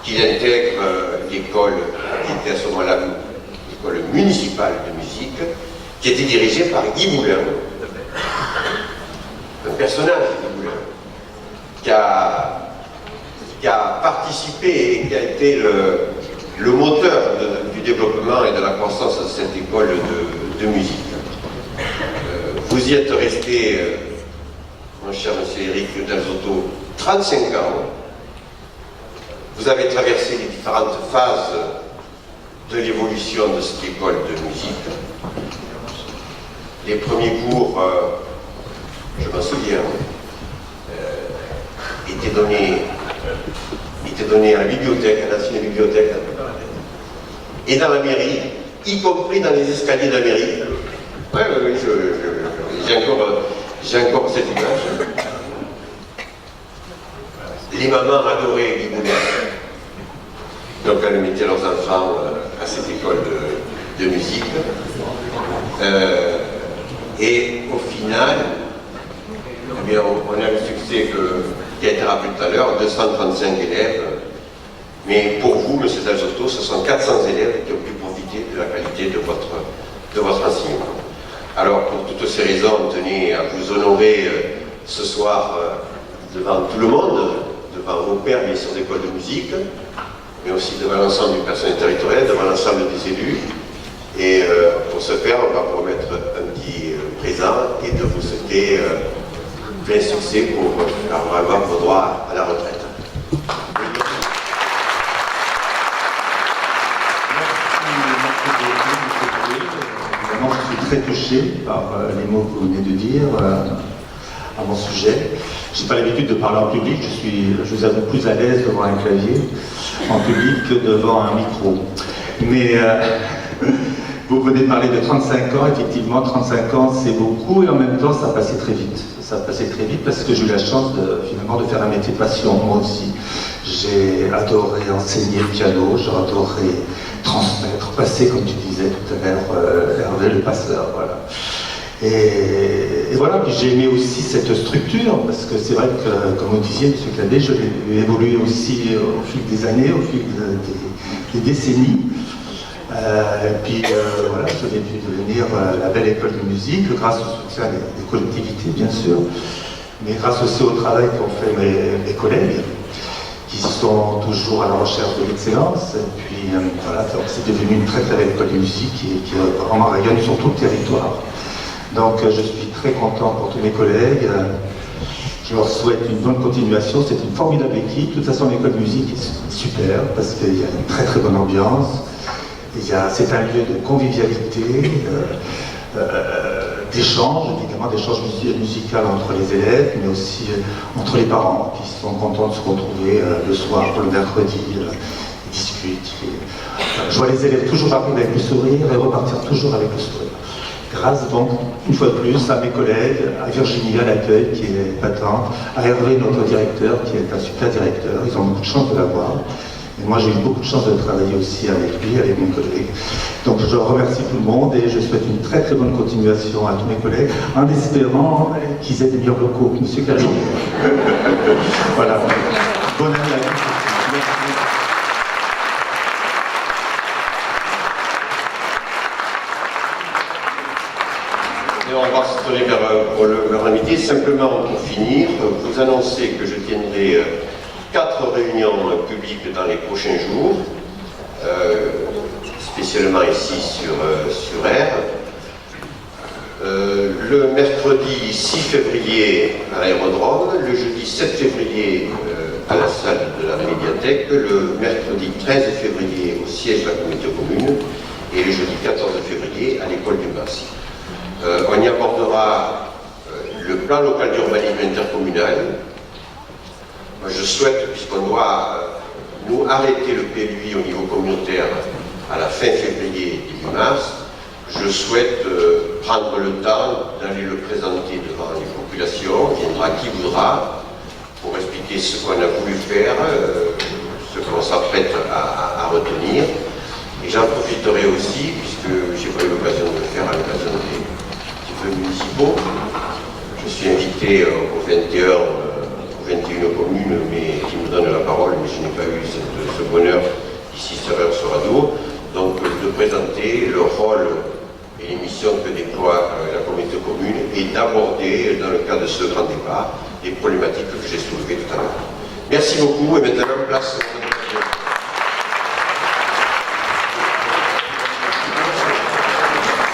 qu'il intègre l'école, qui était à ce moment-là l'école municipale de musique, qui était dirigée par Guy Moulin, un personnage Guy Moulin, qui a participé et qui a été le moteur du développement et de la croissance de cette école de musique. Vous y êtes resté, mon cher monsieur Éric Dalzotto, 35 ans. Vous avez traversé les différentes phases de l'évolution de cette école de musique. Les premiers cours, je m'en souviens, étaient donnés à la bibliothèque, à l'ancienne bibliothèque, et dans la mairie, y compris dans les escaliers de la mairie. Oui, j'ai encore cette image. Les mamans adoraient Guy Moulin. Donc elles mettaient leurs enfants à cette école de musique. Et au final, eh bien, on a le succès qui a été rappelé tout à l'heure, 235 élèves. Mais pour vous, M. Dalzotto, ce sont 400 élèves qui ont pu profiter de la qualité de votre enseignement. Alors, pour toutes ces raisons, on tenait à vous honorer ce soir devant tout le monde, devant vos pairs, bien sûr, d'école de musique, mais aussi devant l'ensemble du personnel territorial, devant l'ensemble des élus. Et pour ce faire, on va vous remettre un petit présent et de vous souhaiter plein succès pour avoir vos droits à la retraite. Évidemment, je suis très touché par les mots que vous venez de dire à mon sujet. Je n'ai pas l'habitude de parler en public, je vous avoue, plus à l'aise devant un clavier en public que devant un micro. Mais vous venez de parler de 35 ans, effectivement, 35 ans c'est beaucoup, et en même temps ça passait très vite. Ça passait très vite parce que j'ai eu la chance finalement de faire un métier de passion, moi aussi. J'ai adoré enseigner le piano, j'ai adoré transmettre, passer, comme tu disais tout à l'heure, Hervé le passeur, voilà. Et voilà, puis j'ai aimé aussi cette structure, parce que c'est vrai que, comme vous disiez, M. Cadet, je l'ai évolué aussi au fil des années, au fil des décennies. Puis voilà, je vais pu devenir la belle école de musique, grâce au soutien des collectivités, bien sûr, mais grâce aussi au travail qu'ont fait mes collègues, qui sont toujours à la recherche de l'excellence. Et puis voilà, c'est devenu une très très belle école de musique qui vraiment rayonne sur tout le territoire. Donc je suis très content pour tous mes collègues. Je leur souhaite une bonne continuation. C'est une formidable équipe. De toute façon, l'école de musique est super parce qu'il y a une très très bonne ambiance. C'est un lieu de convivialité, d'échange, évidemment d'échange musical entre les élèves, mais aussi entre les parents qui sont contents de se retrouver le soir pour le mercredi, ils discutent. Je vois les élèves toujours arriver avec le sourire et repartir toujours avec le sourire. Grâce donc, une fois de plus, à mes collègues, à Virginie à l'accueil qui est patente, à Hervé, notre directeur, qui est un super directeur, ils ont beaucoup de chance de l'avoir. Et moi j'ai eu beaucoup de chance de travailler aussi avec lui, avec mes collègues. Donc je remercie tout le monde et je souhaite une très très bonne continuation à tous mes collègues, en espérant qu'ils aient des meilleurs locaux. Monsieur Cadet. Voilà. Bonne année à tous. Et on va se tourner vers la midi. Simplement pour finir, vous annoncer que je tiendrai 4 réunions publiques dans les prochains jours, spécialement ici sur R. Le mercredi 6 février à l'aérodrome, le jeudi 7 février à la salle de la médiathèque, le mercredi 13 février au siège de la communauté commune et le jeudi 14 février à l'école du Mas. On y abordera le plan local d'urbanisme intercommunal. Je souhaite, puisqu'on doit nous arrêter le PLUI au niveau communautaire à la fin février, début mars, je souhaite prendre le temps d'aller le présenter devant les populations, viendra qui voudra, pour expliquer ce qu'on a voulu faire, ce qu'on s'apprête à retenir. Et j'en profiterai aussi, puisque j'ai pas eu l'occasion de le faire à l'occasion des vœux municipaux. Je suis invité aux 21 communes mais qui me donnent la parole, mais je n'ai pas eu ce bonheur ici sur Radio. Donc de présenter le rôle et les missions que déploie la communauté commune et d'aborder, dans le cadre de ce grand débat, les problématiques que j'ai soulevées tout à l'heure. Merci beaucoup et maintenant place.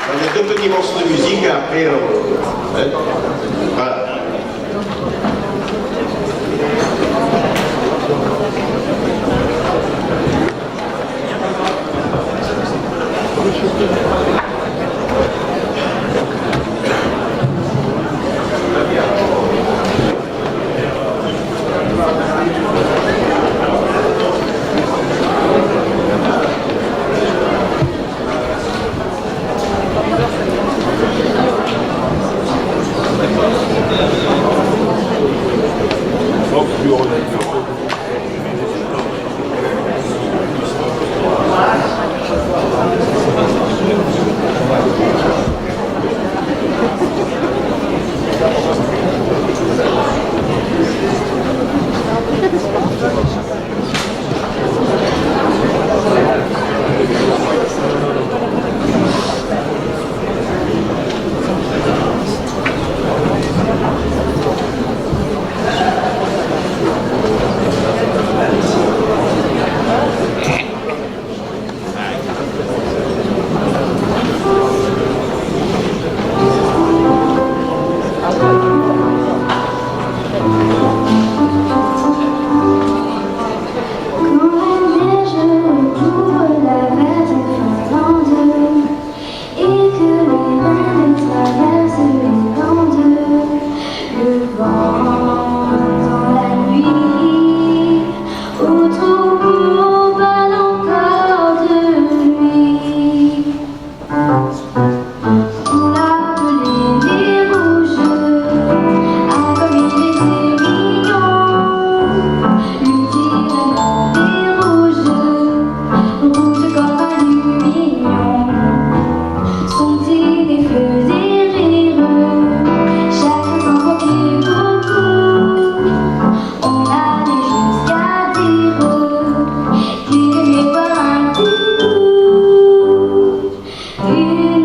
On a 2 petits morceaux de musique et après voilà. Donc, Here